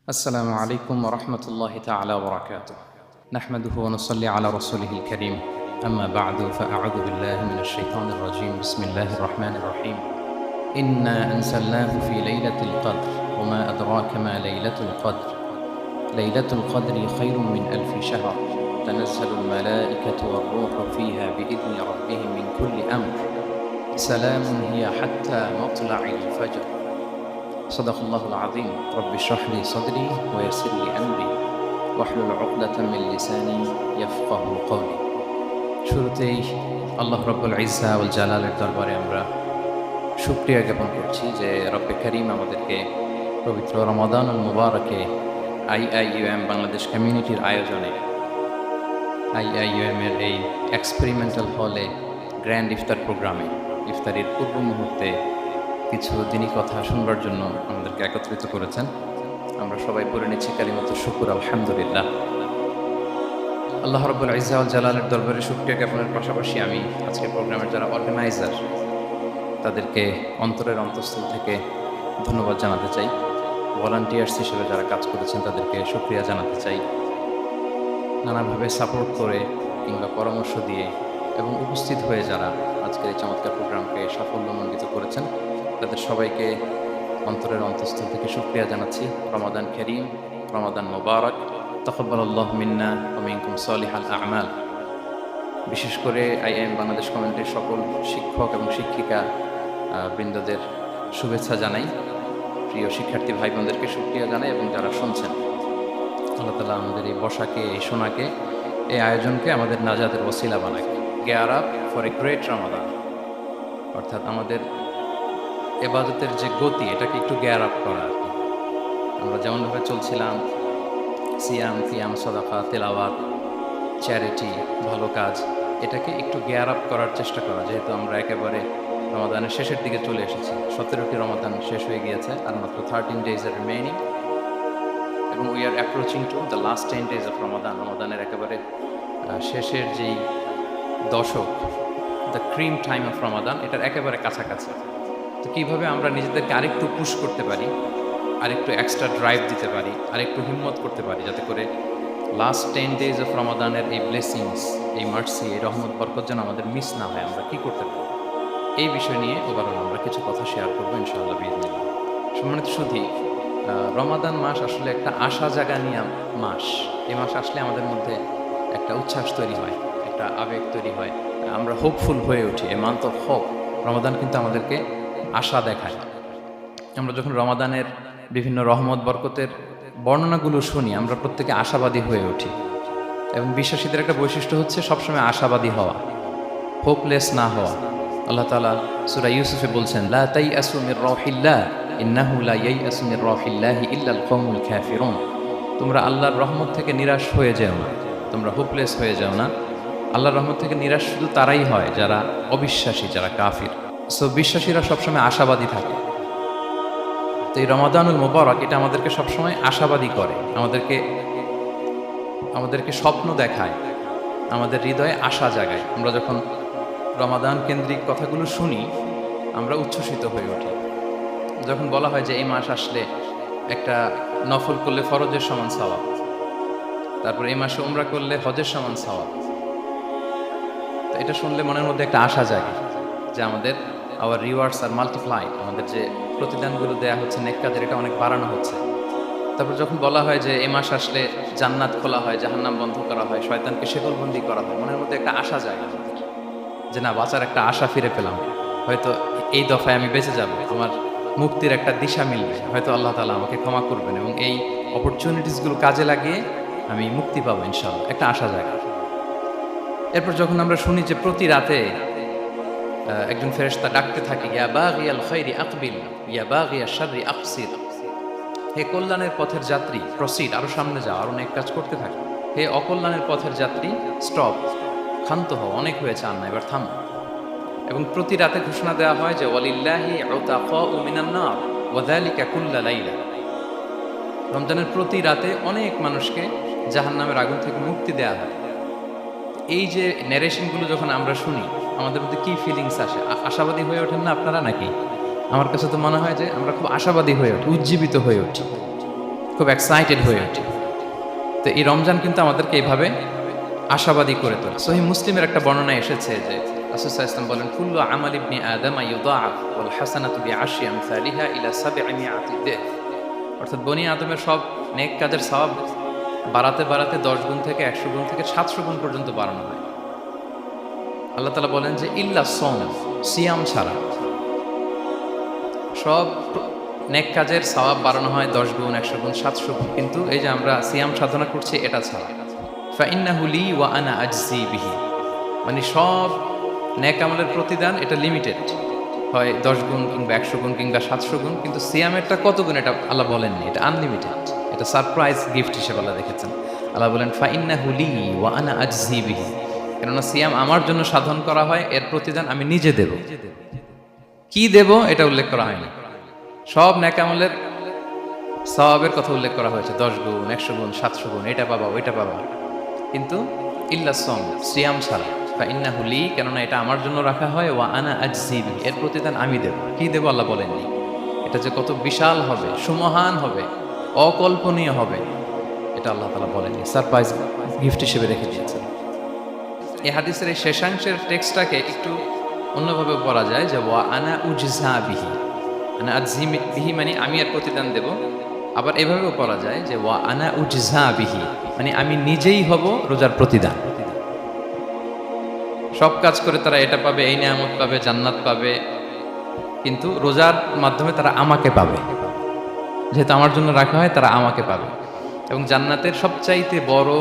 السلام عليكم ورحمة الله تعالى وبركاته. نحمده ونصلي على رسوله الكريم. أما بعد فأعوذ بالله من الشيطان الرجيم. بسم الله الرحمن الرحيم. إنا أنزلناه في ليلة القدر وما أدراك ما ليلة القدر. ليلة القدر خير من 1000 شهر. تنزل الملائكة والروح فيها بإذن ربهم من كل أمر. سلام هي حتى مطلع الفجر. صدق الله العظيم. رب اشرح لي صدري ويسر لي أمري واحلل عقدة من لساني يفقه قولي. শুরুতেই আল্লাহ রব্বুল ইজ্জা ওয়াল জালালের দরবারে আমরা শুকরিয়া জ্ঞাপন করছি যে রব্বে করিম আমাদেরকে পবিত্র রমাদানুল মুবারকে আইআইইউএম বাংলাদেশ কমিউনিটির আয়োজনে আইআইইউএম এর এই এক্সপেরিমেন্টাল হলে গ্র্যান্ড ইফতার প্রোগ্রামে ইফতারির পূর্ব মুহূর্তে কিছু দিনই কথা শুনবার জন্য আমাদেরকে একত্রিত করেছেন। আমরা সবাই পড়ে নিচ্ছি কালিমাত শুকর আলহামদুলিল্লাহ। আল্লাহ রাব্বুল ইজ্জা ওয়াল জালালের দরবারে শুকরিয়া জ্ঞাপনের পাশাপাশি আমি আজকের প্রোগ্রামের যারা অর্গানাইজার তাদেরকে অন্তরের অন্তঃস্থল থেকে ধন্যবাদ জানাতে চাই। ভলান্টিয়ার্স হিসেবে যারা কাজ করেছেন তাদেরকে শুকরিয়া জানাতে চাই। নানাভাবে সাপোর্ট করে কিংবা পরামর্শ দিয়ে এবং উপস্থিত হয়ে যারা আজকের এই চমৎকার প্রোগ্রামকে সাফল্যমণ্ডিত করেছেন তাদের সবাইকে অন্তরের অন্তঃস্থল থেকে শুকরিয়া জানাচ্ছি। রমাদান কারীম, রমাদান মোবারক, তাকাব্বালাল্লাহু মিন্না ওয়া মিনকুম সালিহাল আ'মাল। বিশেষ করে আইআইএম বাংলাদেশ কমিউনিটির সকল শিক্ষক এবং শিক্ষিকা বৃন্দদের শুভেচ্ছা জানাই। প্রিয় শিক্ষার্থী ভাই বোনদেরকে শুকরিয়া জানাই এবং যারা শুনছেন আল্লাহ তাআলা আমাদের এই বসাকে, এই শোনাকে, এই আয়োজনকে আমাদের নাজাতের ওসিলা বানাক। Gear up for a great Ramadan, অর্থাৎ আমাদের এবাদতের যে গতি এটাকে একটু গেয়ার আপ করা। আমরা যেমনভাবে চলছিলাম সিয়াম, কিয়াম, সাদাকা, তেলাওয়াত, চ্যারিটি, ভালো কাজ, এটাকে একটু গেয়ার আপ করার চেষ্টা করা। যেহেতু আমরা একেবারে রমাদানের শেষের দিকে চলে এসেছি, 17টি রমাদান শেষ হয়ে গিয়েছে, আর মাত্র 13 days আর রিমেইনিং, এবং we are approaching to the last 10 days of Ramadan. রমাদানের একেবারে শেষের যেই দশক, the cream time of Ramadan, এটার একেবারে কাছাকাছি। তো কীভাবে আমরা নিজেদেরকে আরেকটু পুশ করতে পারি, আরেকটু এক্সট্রা ড্রাইভ দিতে পারি, আরেকটু হিম্মত করতে পারি, যাতে করে লাস্ট 10 days অফ রমাদানের এই ব্লেসিংস, এই মার্সি, এই রহমত বরকত যেন আমাদের মিস না হয়, আমরা কী করতে পারি, এই বিষয় নিয়ে ওভারঅল আমরা কিছু কথা শেয়ার করবো ইনশাআল্লাহ বিইজনিল্লাহ। সম্মানিত সুধী, রমাদান মাস আসলে একটা আশা জাগা নিয়ে মাস। এই মাস আসলে আমাদের মধ্যে একটা উচ্ছ্বাস তৈরি হয়, একটা আবেগ তৈরি হয়, আমরা হোপফুল হয়ে উঠি। এ মান্থ অফ হোপ, রমাদান কিন্তু আমাদেরকে আশা দেখায়। আমরা যখন রমাদানের বিভিন্ন রহমত বরকতের বর্ণনাগুলো শুনি আমরা প্রত্যেকে আশাবাদী হয়ে উঠি। এবং বিশ্বাসীদের একটা বৈশিষ্ট্য হচ্ছে সবসময় আশাবাদী হওয়া, হোপলেস না হওয়া। আল্লাহ তাআলা সূরা ইউসুফে বলছেন, লা তাইয়াসু মির রাহিল্লাহ ইন্নাহু লা ইয়াইয়াসু মির রাহিল্লাহি ইল্লাল কওমুল কাফিরুন। তোমরা আল্লাহর রহমত থেকে নিরাশ হয়ে যেও না, তোমরা হোপলেস হয়ে যাও না। আল্লাহর রহমত থেকে নিরাশ শুধু তারাই হয় যারা অবিশ্বাসী, যারা কাফির। সো বিশ্বাসীরা সবসময় আশাবাদী থাকে। তো এই রমাদানুল মুবারক এটা আমাদেরকে সবসময় আশাবাদী করে, আমাদেরকে স্বপ্ন দেখায়, আমাদের হৃদয়ে আশা জাগায়। আমরা যখন রমাদান কেন্দ্রিক কথাগুলো শুনি আমরা উচ্ছ্বসিত হয়ে উঠি। যখন বলা হয় যে এই মাস আসলে একটা নফল করলে ফরজের সমান সওয়াব, তারপর এই মাসে উমরা করলে হজের সমান সওয়াব, তো এটা শুনলে মনের মধ্যে একটা আশা জাগে যে আমাদের আওয়ার রিওয়ার্ডস আর মাল্টিপ্লাইড, আমাদের যে প্রতিদানগুলো দেয়া হচ্ছে নেক কাজের, এটা অনেক বাড়ানো হচ্ছে। তারপর যখন বলা হয় যে এই মাস আসলে জান্নাত খোলা হয়, জাহান্নাম বন্ধ করা হয়, শয়তানকে শেকলবন্দি করা হয়, মনের মধ্যে একটা আশা যায় আমাদের যে না, বাঁচার একটা আশা ফিরে পেলাম, হয়তো এই দফায় আমি বেঁচে যাব, আমার মুক্তির একটা দিশা মিলবে, হয়তো আল্লাহ তাআলা আমাকে ক্ষমা করবেন এবং এই অপরচুনিটিসগুলো কাজে লাগিয়ে আমি মুক্তি পাবো ইনশাআল্লাহ, একটা আশা জাগে। এরপর যখন আমরা শুনি যে প্রতি রাতে একজন ফেরেশতা ডাকতে থাকে, ইয়া বাগিয়াল খাইরি আকবিল ইয়া বাগিয়াশ শাররি আকসির, হে কল্যাণের পথের যাত্রী প্রসিড, আরো সামনে যাও, আরো নেক কাজ করতে থাকো। হে অকল্যাণের পথের যাত্রী স্টপ, ক্ষান্ত হও, অনেক হয়েছে, আর না, এবার থামো। এবং প্রতি রাতে ঘোষণা দেওয়া হয় যে ওয়ালিল্লাহি উতাকাউ মিনান নার ওয়া যালিকা কুল্লা লাইলা। রমজানের প্রতি রাতে অনেক মানুষকে জাহান্নামের আগুন থেকে মুক্তি দেওয়া হয়। এই যে ন্যারেশনগুলো যখন আমরা শুনি আমাদের মধ্যে কি ফিলিংস আসে? আশাবাদী হয়ে ওঠেন না আপনারা নাকি? আমার কাছে তো মনে হয় যে আমরা খুব আশাবাদী হয়ে উঠি, উজ্জীবিত হয়ে উঠি। খুব এক্সাইটেড হয়ে উঠি। তো এই রমজান কিন্তু আমাদেরকে এইভাবে আশাবাদী করে তোলে। সহিহ মুসলিমের একটা বর্ণনা এসেছে যে রাসূল সাল্লাল্লাহু আলাইহি ওয়াসাল্লাম বলেন, কুল্লু আমাল ইবনি আদম ইউদাআফ ওয়াল হাসানাতু বিআশরি আমসালিহা ইলা 700 দিফ। অর্থাৎ বনি আদমের সব নেক কাজের সওয়াব বাড়াতে বাড়াতে 10 গুণ থেকে 100 গুণ থেকে 700 গুণ পর্যন্ত বাড়ানো হয়। আল্লাহ তাআলা বলেন যে ইল্লা সওম, সিয়াম ছাড়া সব নেক কাজের সওয়াব বাড়ানো হয় 10 গুণ, 100 গুণ, 700 গুণ, কিন্তু এই যে আমরা সিয়াম সাধনা করছি এটা ছাড়া। ফাইন্নাহু লি ওয়া আনা আজজি বিহি, মানে সব নেক আমলের প্রতিদান এটা লিমিটেড, হয় 10 গুণ কিংবা 100 গুণ কিংবা 700 গুণ, কিন্তু সিয়ামেরটা কত গুণ এটা আল্লাহ বলেননি, এটা আনলিমিটেড, এটা সারপ্রাইজ গিফট হিসেবে আল্লাহ রেখেছেন। আল্লাহ বলেন ফাইন্নাহু লি ওয়া আনা আজজি বিহি, কেননা সিয়াম আমার জন্য সাধন করা হয়, এর প্রতিদান আমি নিজে দেব। কি দেব এটা উল্লেখ করা হয়নি, সব নেক আমলের সওয়াবের কথা উল্লেখ করা হয়েছে, 10 গুণ, 100 গুণ, 700 গুণ, এটা পাবা ওইটা পাবা, কিন্তু ইল্লা সম, সিয়াম ছাড়া। ফাইন্নাহু লি, কেননা এটা আমার জন্য রাখা হয়, ওয়া আনা আজজি বিহি, এর প্রতিদান আমি দেব। কি দেব আল্লাহ বলেননি। এটা যে কত বিশাল হবে, সুমহান হবে, অকল্পনীয় হবে, এটা আল্লাহ তাআলা বলেননি, সারপ্রাইজ গিফট হিসেবে রেখে দিয়েছেন। এই হাদিসের এই শেষাংশের টেক্সটটাকে একটু অন্যভাবে পড়া যায় যে ওয়া আনা উজজা বিহি, আনা আজজি বিহি মানে আমি এর প্রতিদান দেব। আবার এভাবেও পড়া যায় যে ওয়া আনা উজজা বিহি, মানে আমি নিজেই হব রোজার প্রতিদান। সব কাজ করে তারা এটা পাবে, এই নিয়ামত পাবে, জান্নাত পাবে, কিন্তু রোজার মাধ্যমে তারা আমাকে পাবে, যেহেতু আমার জন্য রাখা হয় তারা আমাকে পাবে। এবং জান্নাতের সবচাইতে বড়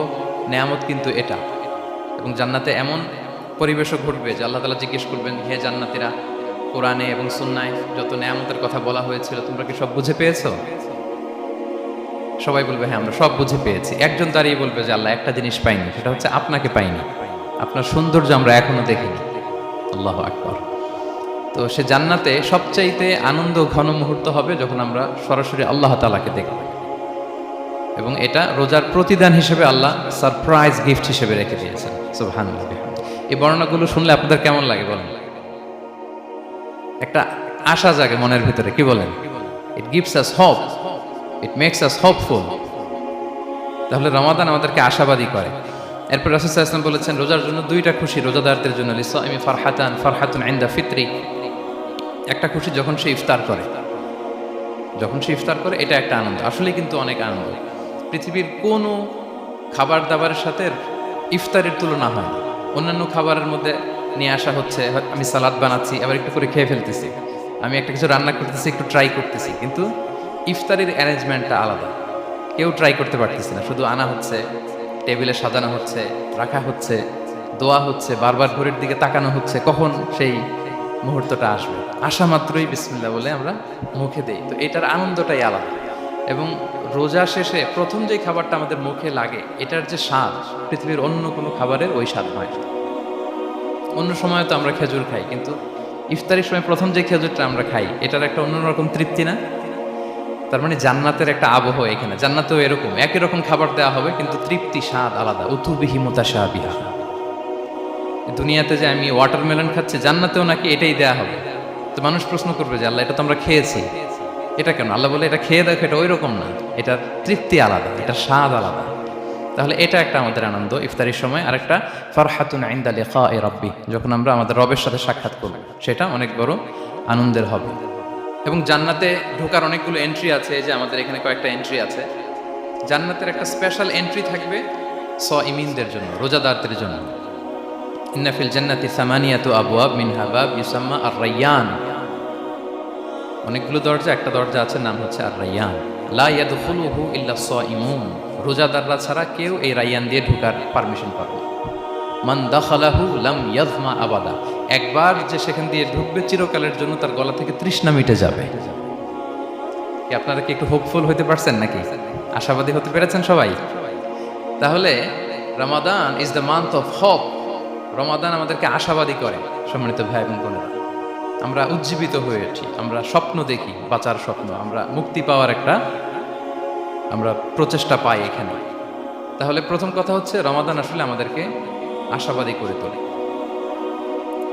নিয়ামত কিন্তু এটা। এবং জান্নাতে এমন পরিবেশও ঘটবে যে আল্লাহ তাআলা জিজ্ঞেস করবেন, হে জান্নাতীরা, কোরআনে এবং সুন্নায় যত নিয়ামতের কথা বলা হয়েছিল তোমরা কি সব বুঝে পেয়েছো? সবাই বলবে হ্যাঁ আমরা সব বুঝে পেয়েছি। একজন দাঁড়িয়ে বলবে যে আল্লাহ একটা জিনিস পাইনি, সেটা হচ্ছে আপনাকে পাইনি, আপনার সৌন্দর্য আমরা এখনো দেখিনি। আল্লাহু আকবার। তো সে জান্নাতে সবচাইতে আনন্দ ঘন মুহূর্ত হবে যখন আমরা সরাসরি আল্লাহ তাআলাকে দেখব, এবং এটা রোজার প্রতিদান হিসেবে আল্লাহ সারপ্রাইজ গিফট হিসেবে রেখে দিয়েছেন। সুবহানাল্লাহ। এই বর্ণনাগুলো শুনলে আপনাদের কেমন লাগে বলেন? একটা আশা জাগে মনের ভিতরে, কি বলেন? It gives us hope, it makes us hopeful. তাহলে রমাদান আমাদেরকে আশাবাদী করে। এরপর রাসূল সাল্লাল্লাহু আলাইহি ওয়াসাল্লাম বলেছেন রোজার জন্য দুইটা খুশি রোজাদারদের জন্য, লিসাইমি ফারহাতান, ফারহাতুন ইনদা ফিতরি। একটা খুশি যখন সে ইফতার করে, যখন সে ইফতার করে এটা একটা আনন্দ, আসলে কিন্তু অনেক আনন্দ। পৃথিবীর কোনো খাবার দাবারের সাথে ইফতারের তুলনা হয় না। অন্যান্য খাবারের মধ্যে নিয়ে আসা হচ্ছে, আমি সালাদ বানাচ্ছি আবার একটু করে খেয়ে ফেলতেছি, আমি একটা কিছু রান্না করতেছি একটু ট্রাই করতেছি, কিন্তু ইফতারের অ্যারেঞ্জমেন্টটা আলাদা। কেউ ট্রাই করতে পারতেছে না, শুধু আনা হচ্ছে, টেবিলে সাজানো হচ্ছে, রাখা হচ্ছে, দোয়া হচ্ছে, বারবার ঘড়ির দিকে তাকানো হচ্ছে কখন সেই মুহূর্তটা আসবে। আসা মাত্রই বিসমিল্লাহ বলে আমরা মুখে দেই। তো এটার আনন্দটাই আলাদা। এবং রোজা শেষে প্রথম যে খাবারটা আমাদের মুখে লাগে, এটার যে স্বাদ পৃথিবীর অন্য কোনো খাবারের ওই স্বাদ হয় না। অন্য সময় তো আমরা খেজুর খাই, কিন্তু ইফতারের সময় প্রথম যে খেজুরটা আমরা খাই, এটার একটা অন্যরকম তৃপ্তি না? তার মানে জান্নাতের একটা আবহ এখানে। জান্নাতেও এরকম একই রকম খাবার দেওয়া হবে, কিন্তু তৃপ্তি স্বাদ আলাদা। উতুবিহি মুতাশাবিহা। দুনিয়াতে যে আমি ওয়াটারমেলন খাচ্ছি, জান্নাতেও নাকি এটাই দেয়া হবে। তো মানুষ প্রশ্ন করবে যে আল্লাহ এটা তো আমরা খেয়েছি, এটা কেন? আল্লাহ বলে এটা খেয়ে দেখো, এটা ওই রকম না, এটার তৃপ্তি আলাদা, এটার স্বাদ আলাদা। তাহলে এটা একটা আমাদের আনন্দ ইফতারির সময়। আর একটা ফারহাতুন ইনদা লিকাই রাব্বি, যখন আমরা আমাদের রবের সাথে সাক্ষাৎ করব, সেটা অনেক বড় আনন্দের হবে। এবং জান্নাতে ঢোকার অনেকগুলো এন্ট্রি আছে, এই যে আমাদের এখানে কয়েকটা এন্ট্রি আছে। জান্নাতের একটা স্পেশাল এন্ট্রি থাকবে সাইমিনদের জন্য, রোজাদারদের জন্য। ইন্না ফিল জান্নাতি সামানিয়াতু আবওয়াব মিনহা বাব ইউসাম্মা আর-রায়্যান। অনেকগুলো দরজা, একটা দরজা আছে নাম হচ্ছে আর-রায়্যান। লা ইয়াদখুলুহু ইল্লা সাইমুন। রোজাদাররা ছাড়া কেউ এই রায়্যান দিয়ে ঢোকার পারমিশন পাবে না। মান দাখালাহু লাম ইয়াযমা আবাদা। একবার যে সেখান দিয়ে ঢুকবে, চিরকালের জন্য তার গলা থেকে তৃষ্ণা মিটে যাবে। কি আপনারা কি একটু হোপফুল হতে পারছেন নাকি? আশাবাদী হতে পেরেছেন সবাই? তাহলে Ramadan is the month of hope. Ramadan আমাদেরকে আশাবাদী করে। সম্মানিত ভাই এবং বোনেরা, আমরা উজ্জীবিত হয়ে উঠি, আমরা স্বপ্ন দেখি, বাঁচার স্বপ্ন, আমরা মুক্তি পাওয়ার একটা আমরা প্রচেষ্টা পাই এখানে। তাহলে প্রথম কথা হচ্ছে রমাদান আসলে আমাদেরকে আশাবাদী করে তোলে।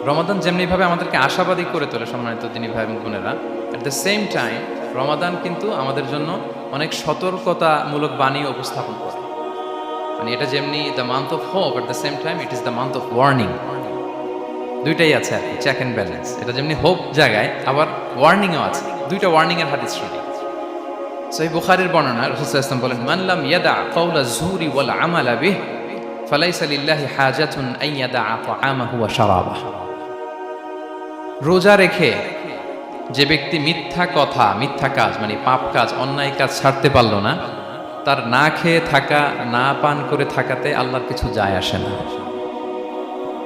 রমাদান যেমনিভাবে আমাদেরকে আশাবাদী করে তোলে সম্মানিত দিনী ভাই এবং বোনেরা, এট দ্য সেম টাইম রমাদান কিন্তু আমাদের জন্য অনেক সতর্কতামূলক বাণী উপস্থাপন করে। মানে এটা যেমনি the month of hope, at the same time it is the month of warning. দুইটাই আছে আর কি, চেক অ্যান্ড ব্যালেন্স। এটা যেমনি হোপ জায়গায়, আবার ওয়ার্নিংও আছে। দুইটা ওয়ার্নিংয়ের হাদিস শুনি। সহিহ বুখারীর বর্ণনা, রাসূল সাল্লাল্লাহু আলাইহি ওয়াসাল্লাম বলেন, মান লাম ইয়াদা কাওলা যুরি ওয়াল আমালা বিহি ফালাইসা লিল্লাহি হাজাতুন আন ইয়াদা তাআমাহু ওয়া শারাবাহু। রোজা রেখে যে ব্যক্তি মিথ্যা কথা, মিথ্যা কাজ মানে পাপ কাজ, অন্যায় কাজ ছাড়তে পারল না, তার না খেয়ে থাকা, না পান করে থাকাতে আল্লাহর কিছু যায় আসে না।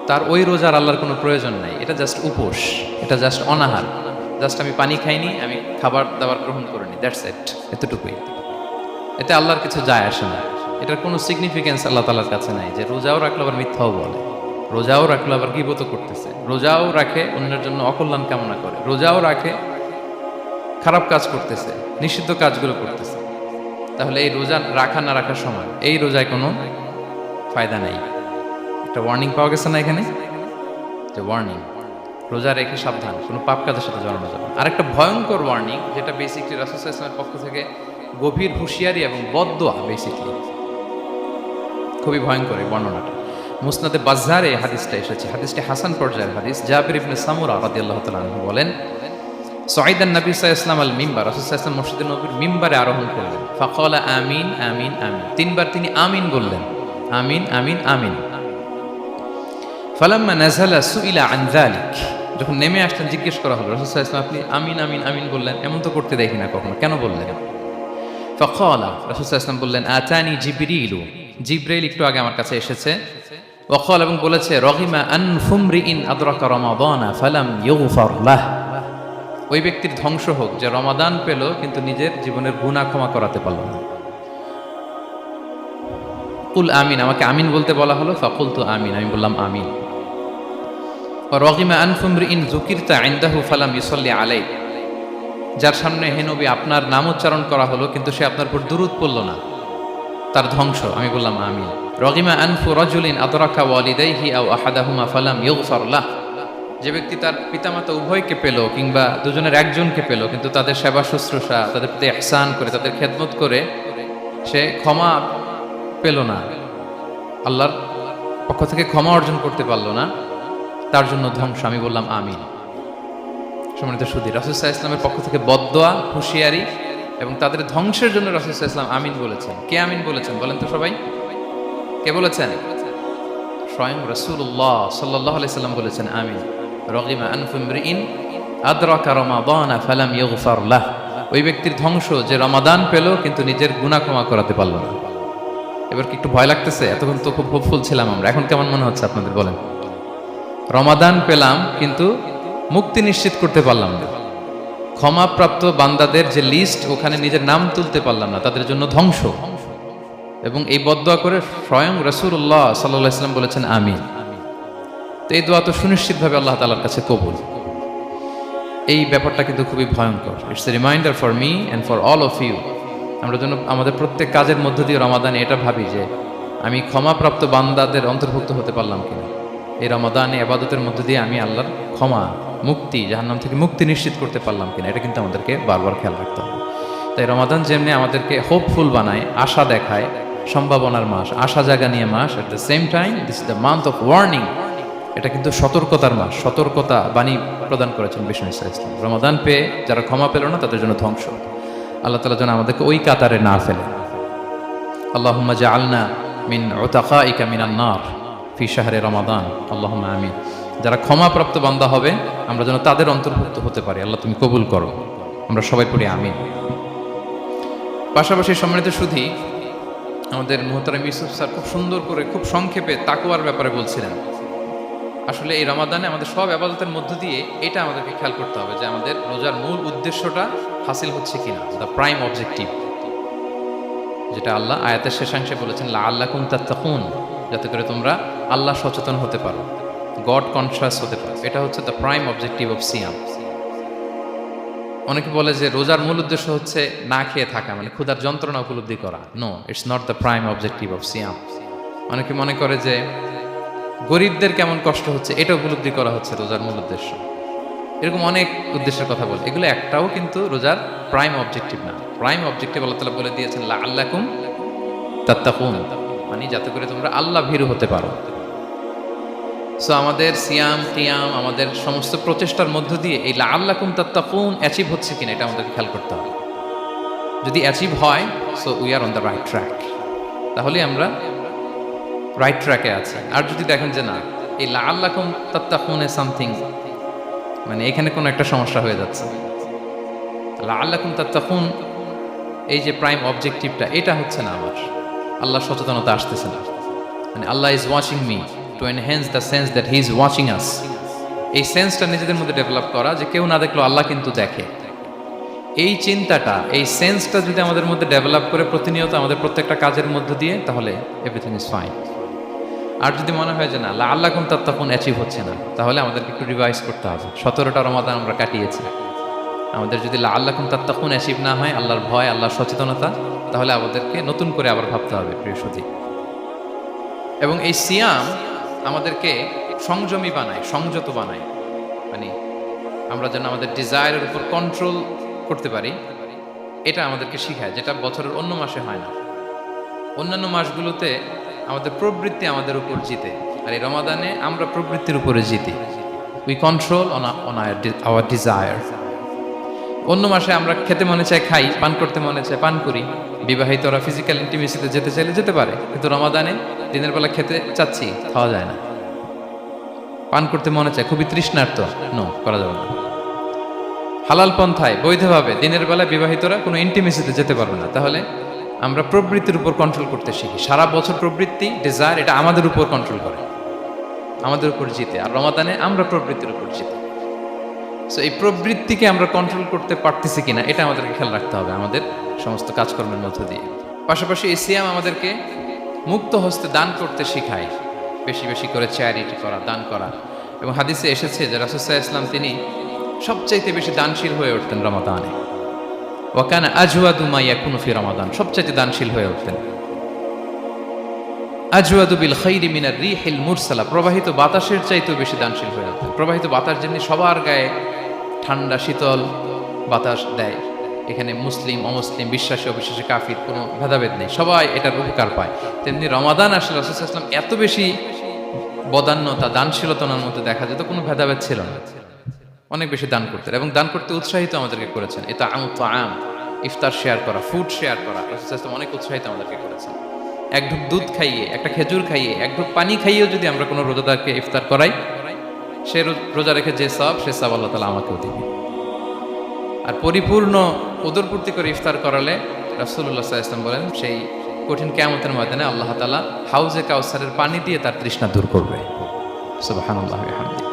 তার ওই রোজার আল্লাহর কোনো প্রয়োজন নাই। এটা জাস্ট উপোস, এটা জাস্ট অনাহার, জাস্ট আমি পানি খাইনি, আমি খাবার দাবার গ্রহণ করিনি, দ্যাটস ইট, এতটুকুই। এতে আল্লাহর কিছু যায় আসে না। এটার কোনো সিগনিফিকেন্স আল্লাহ তাআলার কাছে নাই যে রোজাও রাখলো আবার মিথ্যাও বলে, রোজাও রাখলো আবার গীবত করতেছে, রোজাও রাখে অন্যের জন্য অকল্যাণ কামনা করে, রোজাও রাখে খারাপ কাজ করতেছে, নিষিদ্ধ কাজগুলো করতেছে। তাহলে এই রোজা রাখা না রাখার সময় এই রোজায় কোনো ফায়দা নাই। একটা ওয়ার্নিং পাওয়া গেছে না এখানে, যে ওয়ার্নিং, রোজা রেখে সাবধান, কোনো পাপ কাজের সাথে জড়ানো যাবে। আরেকটা ভয়ঙ্কর ওয়ার্নিং, যেটা বেসিকলি রাসূল সাল্লাল্লাহু আলাইহি ওয়াসাল্লামের পক্ষ থেকে গভীর হুঁশিয়ারি এবং বদদোয়া, বেসিকলি খুবই ভয়ঙ্কর এই বর্ণনাটা। মুসনাদে বাজ্জারে হাদিসটা এসেছে, হাদিসটি হাসান পর্যায়ের হাদিস। জাবির ইবনে সামুরা রাদিয়াল্লাহু তাআলা আনহু বলেন, সাইদান নবী সাল্লাল্লাহু আলাইহি ওয়াসাল্লাম আল মিম্বার, রাসূল সাল্লাল্লাহু আলাইহি ওয়াসাল্লাম মসজিদে নববীর মিম্বারে আরোহণ করলেন। ফাকালা আমিন আমিন আমিন, তিনবার তিনি আমিন বললেন, আমিন আমিন আমিন। ফালাম্মা নাযালা সুইলা আন যালিক, যখন নেমে আসলেন জিজ্ঞেস করা হলো, রাসূল সাল্লাল্লাহু আলাইহি ওয়াসাল্লাম আপনি আমিন আমিন আমিন বললেন, এমন তো করতে দেখি না কখনো, কেন বললেন? ফাকালা, রাসূল সাল্লাল্লাহু আলাইহি ওয়াসাল্লাম বললেন, আতানি জিবরিলু, জিবরাইল একটু আগে আমার কাছে এসেছে। ওয়াকাল, এবং বলেছে, রহিমা আনফুমরিইন আদরাকা রমাদানা ফালাম ইউগফার লাহ, ওই ব্যক্তির ধ্বংস হোক যে রমাদান পেল কিন্তু নিজের জীবনের গুনাহ ক্ষমা করাতে পারল না। কুল আমিন, আমাকে আমিন বলতে বলা হলো। ফাকুলতু আমিন, আমি বললাম আমিন। রহিমা আনফুমরিইন যুকিরতা ইনদাহু ফালাম ইউসাল্লি আলাইহি, যার সামনে হে নবী আপনার নাম উচ্চারণ করা হলো কিন্তু সে আপনার উপর দুরূদ পড়ল না, তার ধ্বংস, আমি বললাম আমিন। রহিমা আনফু রাজুলিন আদরাকা ওয়ালিদাইহি আও আহাদাহুমা ফালাম ইউগফার লাহ, যে ব্যক্তি তার পিতামাতা উভয়কে পেল কিংবা দুজনের একজনকে পেল কিন্তু তাদের সেবা শুশ্রূষা, তাদের প্রতি ইহসান করে, তাদের খেদমত করে সে ক্ষমা পেল না, আল্লাহর পক্ষ থেকে ক্ষমা অর্জন করতে পারল না, তার জন্য ধ্বংস, আমি বললাম আমিন। সম্মানিত সুধী, রাসূল সাল্লাল্লাহু আলাইহি ওয়াসাল্লামের পক্ষ থেকে বদদোয়া, হুঁশিয়ারি এবং তাদের ধ্বংসের জন্য রাসূল সাল্লাল্লাহু আলাইহি ওয়াসাল্লাম আমিন বলেছেন। কে আমিন বলেছেন বলেন তো সবাই? কে বলেছেন? স্বয়ং রাসূলুল্লাহ সাল্লাল্লাহু আলাইহি ওয়াসাল্লাম বলেছেন আমিন। রগিমা আনফুমরিইন আদরাকা রমাদানা ফালাম ইউগফার লাহ, ওই ব্যক্তির ধ্বংস যে রমাদান পেল কিন্তু নিজের গুনাহ ক্ষমা করাতে পারল না। এবার কি একটু ভয় লাগতেছে? এতক্ষণ তো খুব হোপফুল ছিলাম আমরা, এখন কেমন মনে হচ্ছে আপনাদের বলেন? রমাদান পেলাম কিন্তু মুক্তি নিশ্চিত করতে পারলাম না, ক্ষমাপ্রাপ্ত বান্দাদের যে লিস্ট ওখানে নিজের নাম তুলতে পারলাম না, তাদের জন্য ধ্বংস। এবং এই বদদোয়া করে স্বয়ং রাসূলুল্লাহ সাল্লাল্লাহু আলাইহি ওয়াসাল্লাম বলেছেন আমিন। তো এই দোয়া তো সুনিশ্চিতভাবে আল্লাহ তাআলার কাছে কবুল। এই ব্যাপারটা কিন্তু খুবই ভয়ঙ্কর। It's a reminder for me and for all of you. আমরা যেন আমাদের প্রত্যেক কাজের মধ্য দিয়ে রমাদানে এটা ভাবি যে আমি ক্ষমাপ্রাপ্ত বান্দাদের অন্তর্ভুক্ত হতে পারলাম কিনা, এই রমাদানে ইবাদতের মধ্য দিয়ে আমি আল্লাহর ক্ষমা, মুক্তি, জাহান্নাম থেকে মুক্তি নিশ্চিত করতে পারলাম কিনা, এটা কিন্তু আমাদেরকে বারবার খেয়াল রাখতে হবে। তাই রমাদান যেমনি আমাদেরকে হোপফুল বানায়, আশা দেখায়, সম্ভাবনার মাস, আশা জাগা নিয়ে মাস, at the same time this is the month of warning. এটা কিন্তু সতর্কতার মাস, সতর্কতা বাণী প্রদান করেছেন বিষ্ণু ইসলাম। রমাদান পেয়ে যারা ক্ষমা পেল না তাদের জন্য ধ্বংস। আল্লাহ তাআলা যেন আমাদেরকে ওই কাতারে না ফেলে। আল্লাহুম্মা জাআলনা মিন উতাকাইকা মিনান নার ফি শাহরি রমাদান, আল্লাহুম্মা আমিন। যারা ক্ষমাপ্রাপ্ত বান্দা হবে আমরা যেন তাদের অন্তর্ভুক্ত হতে পারি, আল্লাহ তুমি কবুল করো। আমরা সবাই পড়ি আমিন। পাশাপাশি সম্মানিত সুধী, আমাদের মুহতারাম ইউসুফ স্যার খুব সুন্দর করে, খুব সংক্ষেপে তাকওয়ার ব্যাপারে বলছিলেন। আসলে এই রমাদানে আমাদের সব ইবাদতের মধ্য দিয়ে এটা আমাদেরকে খেয়াল করতে হবে যে আমাদের রোজার মূল উদ্দেশ্যটা হাসিল হচ্ছে কিনা, দ্য প্রাইম অবজেক্টিভ, যেটা আল্লাহ আয়াতের শেষাংশে বলেছেন লাআল্লাকুম তাত্তাকুন, যাতে করে তোমরা আল্লাহ সচেতন হতে পারো, গড কনশাস হতে পারো। এটা হচ্ছে দ্য প্রাইম অবজেক্টিভ অফ সিয়াম। অনেকে বলে যে রোজার মূল উদ্দেশ্য হচ্ছে না খেয়ে থাকা, মানে ক্ষুধার যন্ত্রণা উপলব্ধি করা। No, it's not the prime objective of সিয়াম। অনেকে মনে করে যে গরিবদের কেমন কষ্ট হচ্ছে এটা উপলব্ধি করা হচ্ছে রোজার মূল উদ্দেশ্য। এরকম অনেক উদ্দেশ্যের কথা বলে, এগুলো একটাও কিন্তু রোজার প্রাইম অবজেক্টিভ না। প্রাইম অবজেক্টিভ আল্লাহ তাআলা বলে দিয়েছেন লাআল্লাকুম তাত্তাকুন, মানে যাতে করে তোমরা আল্লাহ ভীরু হতে পারো। সো আমাদের সিয়াম কিয়াম আমাদের সমস্ত প্রচেষ্টার মধ্য দিয়ে এই লাআল্লাকুম তাত্তাকুন অ্যাচিভ হচ্ছে কিনা এটা আমাদেরকে খেয়াল করতে হবে। যদি অ্যাচিভ হয়, so we are on the right track, তাহলে আমরা রাইট ট্র্যাকে আছি। আর যদি দেখেন যে না, এই লাআল্লাকুম তাত্তাকুনে সামথিং, মানে এখানে কোনো একটা সমস্যা হয়ে যাচ্ছে, লাআল্লাকুম তাত্তাকুন এই যে প্রাইম অবজেক্টিভটা, এটা হচ্ছে না আমার, আল্লাহ সচেতনতা আসতেছে না, মানে Allah is watching me, to enhance the sense that he is watching us. এই সেন্সটা নিজেদের মধ্যে ডেভেলপ করা যে কেউ না দেখলেও আল্লাহ কিন্তু দেখে, এই চিন্তাটা, এই সেন্সটা যদি আমাদের মধ্যে ডেভেলপ করে প্রতিনিয়ত আমাদের প্রত্যেকটা কাজের মধ্য দিয়ে, তাহলে এভরিথিং ইজ ফাইন। আর যদি মনে হয় যে না লাআল্লাকুম তাত্তাকুন অ্যাচিভ হচ্ছে না, তাহলে আমাদেরকে একটু রিভাইজ করতে হবে। 17টা রমাদান আমরা কাটিয়েছি, আমাদের যদি লাআল্লাকুম তাত্তাকুন অ্যাচিভ না হয়, আল্লাহর ভয়, আল্লাহর সচেতনতা, তাহলে আমাদেরকে নতুন করে আবার ভাবতে হবে প্রিয় সুধী। এবং এই সিয়াম আমাদেরকে সংযমী বানায়, সংযত বানায়, মানে আমরা যেন আমাদের ডিজায়ারের উপর কন্ট্রোল করতে পারি, এটা আমাদেরকে শিখায়, যেটা বছরের অন্য মাসে হয় না। অন্যান্য মাসগুলোতে আমাদের প্রবৃত্তি আমাদের উপর জিতে, আর এই রমাদানে আমরা প্রবৃত্তির উপরে জিতি। We control on our desire. অন্য মাসে আমরা খেতে মনে চায় খাই, পান করতে মনে চায় পান করি, বিবাহিতরা ফিজিক্যাল ইন্টিমেসিতে যেতে চাইলে যেতে পারে, কিন্তু রমাদানে দিনের বেলা খেতে চাচ্ছি, খাওয়া যায় না। পান করতে মনে চায়, খুবই তৃষ্ণার্ত, নো, করা যাবে না। হালাল পন্থায় বৈধভাবে দিনের বেলা বিবাহিতরা কোনো ইন্টিমেসিতে যেতে পারবে না। তাহলে আমরা প্রবৃত্তির উপর কন্ট্রোল করতে শিখি। সারা বছর প্রবৃত্তি, ডিজায়ার, এটা আমাদের উপর কন্ট্রোল করে, আমাদের উপর জিতে, আর রমাদানে আমরা প্রবৃত্তির উপর জিতে। সো এই প্রবৃত্তিকে আমরা কন্ট্রোল করতে পারতেছি কিনা, এটা আমাদেরকে খেয়াল রাখতে হবে আমাদের সমস্ত কাজকর্মের মধ্য দিয়ে। পাশাপাশি এই সিয়াম আমাদেরকে মুক্ত হস্তে দান করতে শিখায়, বেশি বেশি করে চ্যারিটি করা, দান করা। এবং হাদিসে এসেছে যে রাসূল সাল্লাল্লাহু আলাইহি ওয়াসাল্লাম তিনি সবচাইতে বেশি দানশীল হয়ে উঠতেন রমাদানে। ওয়া কানা আজওয়াদু মা ইয়াকুনু ফি রমাদান, সবচাইতে দানশীল হয়ে উঠতেন। আজওয়াদু বিল খাইরি মিনার রিহিল মুরসালা, প্রবাহিত বাতাসের চাইতেও বেশি দানশীল হয়ে উঠতেন। প্রবাহিত বাতাস যেমনি সবার গায়ে ঠান্ডা শীতল বাতাস দেয়, এখানে মুসলিম অমুসলিম, বিশ্বাসী অবিশ্বাসী, কাফির, কোনো ভেদাভেদ নেই, সবাই এটার উপকার পায়। তেমনি রমাদান আসলে রাসূল সাল্লাল্লাহু আলাইহি ওয়াসাল্লাম এত বেশি বদান্যতা, দানশীলতার মধ্যে দেখা যেত, কোনো ভেদাভেদ ছিল না, অনেক বেশি দান করতেন এবং দান করতে উৎসাহিত আমাদেরকে করেছেন। এটা আম, ইফতার শেয়ার করা, ফুড শেয়ার করা, রাসূল সাল্লাল্লাহু আলাইহি ওয়াসাল্লাম অনেক উৎসাহিত আমাদেরকে করেছেন। এক ঢুক দুধ খাইয়ে, একটা খেজুর খাইয়ে, এক ঢুক পানি খাইয়েও যদি আমরা কোনো রোজাদারকে ইফতার করাই, সে রোজা রেখে যে সওয়াব, সে সওয়াব আল্লাহ তাআলা আমাকেও দিবে। আর পরিপূর্ণ উদরপূর্তি করে ইফতার করালে রাসূলুল্লাহ সাল্লাল্লাহু আলাইহি ওয়াসাল্লাম বলেন, সেই কঠিন কিয়ামতের ময়দানে আল্লাহ তাআলা হাউজে কাউসারের পানি দিয়ে তার তৃষ্ণা দূর করবে। সুবহানাল্লাহি ওয়া বিহামদিহি।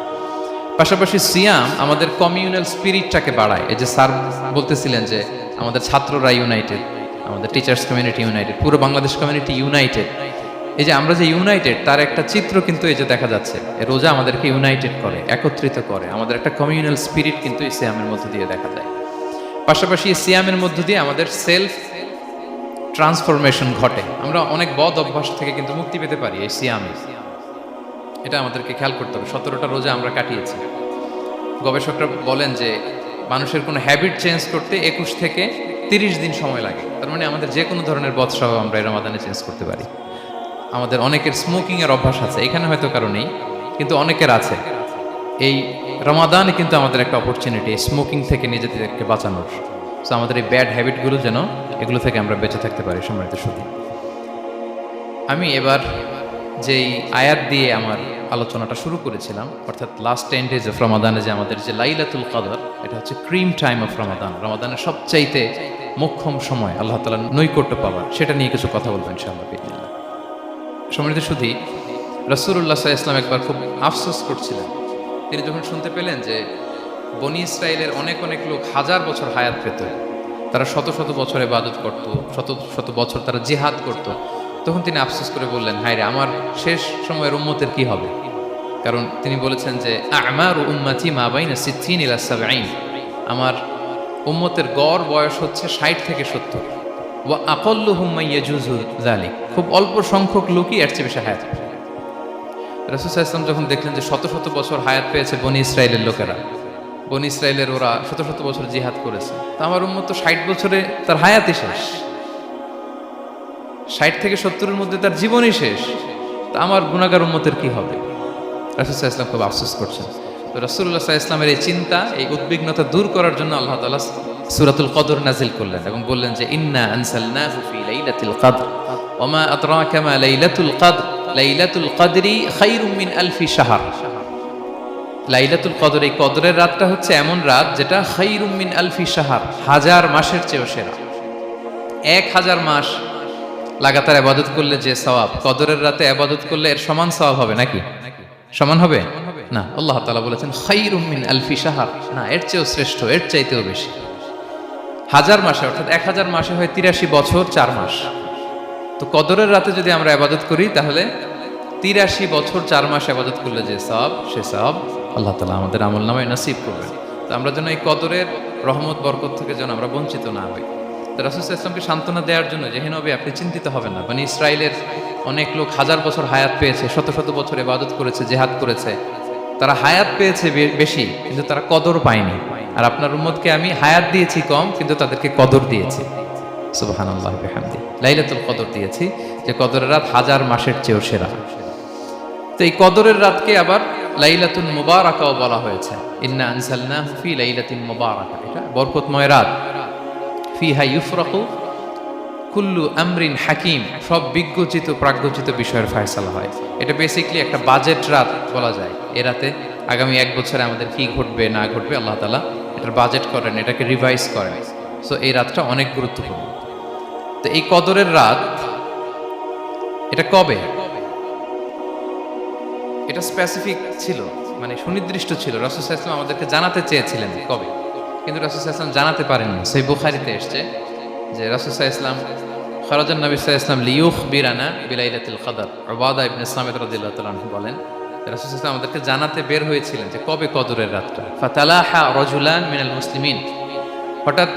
পাশাপাশি সিয়াম আমাদের কমিউনাল স্পিরিটটাকে বাড়ায়। এই যে স্যার বলতেছিলেন যে আমাদের ছাত্ররা ইউনাইটেড, আমাদের টিচার্স কমিউনিটি ইউনাইটেড, পুরো বাংলাদেশ কমিউনিটি ইউনাইটেড। এই যে আমরা যে ইউনাইটেড, তার একটা চিত্র কিন্তু এই যে দেখা যাচ্ছে, এই রোজা আমাদেরকে ইউনাইটেড করে, একত্রিত করে, আমাদের একটা কমিউনাল স্পিরিট কিন্তু এই সিয়ামের মধ্য দিয়ে দেখা যায়। পাশাপাশি এই সিয়ামের মধ্য দিয়ে আমাদের সেলফ ট্রান্সফরমেশন ঘটে, আমরা অনেক বদ অভ্যাস থেকে কিন্তু মুক্তি পেতে পারি এই সিয়ামে। এটা আমাদেরকে খেয়াল করতে হবে। 17টা রোজা আমরা কাটিয়েছি। গবেষকরা বলেন যে মানুষের কোনো হ্যাবিট চেঞ্জ করতে 21 থেকে 30 দিন সময় লাগে। তার মানে আমাদের যে কোনো ধরনের বদ স্বভাব আমরা এই রমাদানে চেঞ্জ করতে পারি। আমাদের অনেকের স্মোকিংয়ের অভ্যাস আছে, এখানে হয়তো কারো নেই, কিন্তু অনেকের আছে। এই রমাদানে কিন্তু আমাদের একটা অপরচুনিটি স্মোকিং থেকে নিজেদেরকে বাঁচানোর। সো আমাদের এই ব্যাড হ্যাবিটগুলো যেন, এগুলো থেকে আমরা বেঁচে থাকতে পারি। সম্মানিত সুধী, আমি এবার যেই আয়াত দিয়ে আমার আলোচনাটা শুরু করেছিলাম, অর্থাৎ লাস্ট 10 days অফ রমাদানে যে আমাদের যে লাইলাতুল কদর, এটা হচ্ছে ক্রিম টাইম অফ রমাদান, রমাদানের সবচাইতে মোক্ষম সময় আল্লাহ তাআলার নৈকট্য পাওয়ার, সেটা নিয়ে কিছু কথা বলবো ইনশাআল্লাহ বিসমিল্লাহ। সম্মানিত সুধী, রাসূলুল্লাহ সাল্লাল্লাহু আলাইহি ওয়াসাল্লাম একবার খুব আফসোস করছিলেন। তিনি যখন শুনতে পেলেন যে বনি ইসরায়েলের অনেক অনেক লোক হাজার বছর হায়াত পেত, তারা শত শত বছর ইবাদত করত, শত শত বছর তারা জিহাদ করত, তখন তিনি আফসোস করে বললেন, হায় রে, আমার শেষ সময়ের উম্মতের কি হবে? কারণ তিনি বলেছেন যে আমারু উম্মতি মা বাইনা 60 ইলা 70, আমার উম্মতের গড় বয়স হচ্ছে 60 থেকে 70। ওয়া আকাল্লুহুম মা ইয়াজুজু যালিক, খুব অল্প সংখ্যক লোকই এর চেয়ে বেশি হায়াত পাবে। রাসূল সাল্লাল্লাহু আলাইহি ওয়াসাল্লাম যখন দেখলেন যে শত শত বছর হায়াত পেয়েছে বনি ইসরায়েলের লোকেরা, বনি ইসরায়েলের ওরা শত শত বছর জিহাদ করেছে, তো আমার উম্মত তো 60 বছরে তার হায়াতই শেষ, 60 থেকে 70-এর মধ্যে তার জীবনই শেষ, তা আমার গুনাহগার উম্মতের কি হবে? রাসূল সাল্লাল্লাহু আলাইহি ওয়াসাল্লাম খুব আফসোস করছেন। তো রাসূলুল্লাহ সাল্লাল্লাহু আলাইহি ওয়াসাল্লামের এই চিন্তা, এই উদ্বিগ্নতা দূর করার জন্য আল্লাহ তাআলা সূরাতুল কদর নাজিল করলেন এবং বললেন যে ইন্না আনসালনাহু ফি লাইলাতিল কদর ওয়া মা আদরাকা মা লাইলাতুল কদর লাইলাতুল কদরি খায়রুম মিন আলফি শাহর। লাইলাতুল কদর, এই কদরের রাতটা হচ্ছে এমন রাত যেটা খায়রুম মিন আলফি শাহর, 1000 মাসের চেয়েও সেরা। 1000 মাস লাগাতার ইবাদত করলে যে সওয়াব, কদরের রাতে ইবাদত করলে এর সমান সওয়াব হবে নাকি? সমান হবে না। আল্লাহ তাআলা বলেছেন খায়রুম মিন আলফি শাহর, না, এর চেয়েও শ্রেষ্ঠ, এর চাইতেও বেশি। 1000 মাসে, অর্থাৎ 1000 মাসে হয় 83 বছর 4 মাস। তো কদরের রাতে যদি আমরা ইবাদত করি তাহলে 83 বছর 4 মাস ইবাদত করলে যে সওয়াব, সে সওয়াব আল্লাহ তাআলা আমাদের আমলনামায় নসিব করবেন। তো আমরা যেন এই কদরের রহমত বরকত থেকে যেন আমরা বঞ্চিত না হই। তো রাসূল সাল্লাল্লাহু আলাইহি ওয়াসাল্লামকে সান্ত্বনা দেওয়ার জন্য যে হে নবী, আপনি চিন্তিত হবেন না, বনি ইসরায়েলের অনেক লোক 1000 বছর হায়াত পেয়েছে, শত শত বছর ইবাদত করেছে, জিহাদ করেছে, তারা হায়াত পেয়েছে বেশি কিন্তু তারা কদর পায়নি। আর আপনার উম্মতকে আমি হায়াত দিয়েছি কম কিন্তু তাদেরকে কদর দিয়েছি। সুবহানাল্লাহি ওয়া বিহামদিহি, লাইলাতুল কদর দিয়েছি, যে কদরের রাত 1000 মাসের চেয়েও সেরা। তো এই কদরের রাতকে আবার লাইলাতুল মুবারাকাও বলা হয়েছে। ইন্না আনসালনাহু ফি লাইলাতিন মুবারাকা, এটা বরকতময় রাত। ফিহা ইউফরাকু কুল্লু আমরিন হাকিম, সব বিজ্ঞচিত প্রাজ্ঞচিত বিষয়ের ফয়সালা হয়। এটা বেসিক্যালি একটা বাজেট রাত বলা যায়। এ রাতে আগামী 1 বছরে আমাদের কি ঘটবে না ঘটবে আল্লাহ তাআলা এটার বাজেট করেন, এটাকে রিভাইজ করেন। সো এই রাতটা অনেক গুরুত্বপূর্ণ। তো এই কদরের রাত, এটা কবে? এটা স্পেসিফিক ছিল, মানে সুনির্দিষ্ট ছিল। রাসূল সাল্লাল্লাহু আলাইহি ওয়াসাল্লাম আমাদেরকে জানাতে চেয়েছিলেন কবে, কিন্তু রাসূল সাল্লাল্লাহু আলাইহি ওয়াসাল্লাম জানাতে পারেননি। সহিহ বুখারীতে এসেছে যে রাসূল সাল্লাল্লাহু আলাইহি ওয়াসাল্লাম খরাজান নবী সাল্লাল্লাহু আলাইহি ওয়াসাল্লাম লিয়ুখবিরানা বিলাইলাতিল কদর। উবাদা ইবনে সামিত রাদিয়াল্লাহু তাআলা আনহু বলেন, রাসূল সাল্লাল্লাহু আলাইহি ওয়াসাল্লাম আমাদেরকে জানাতে বের হয়েছিলেন যে কবে কদরের রাতটা। ফাতালাহা রাজুলান মিনাল মুসলিমিন, হঠাৎ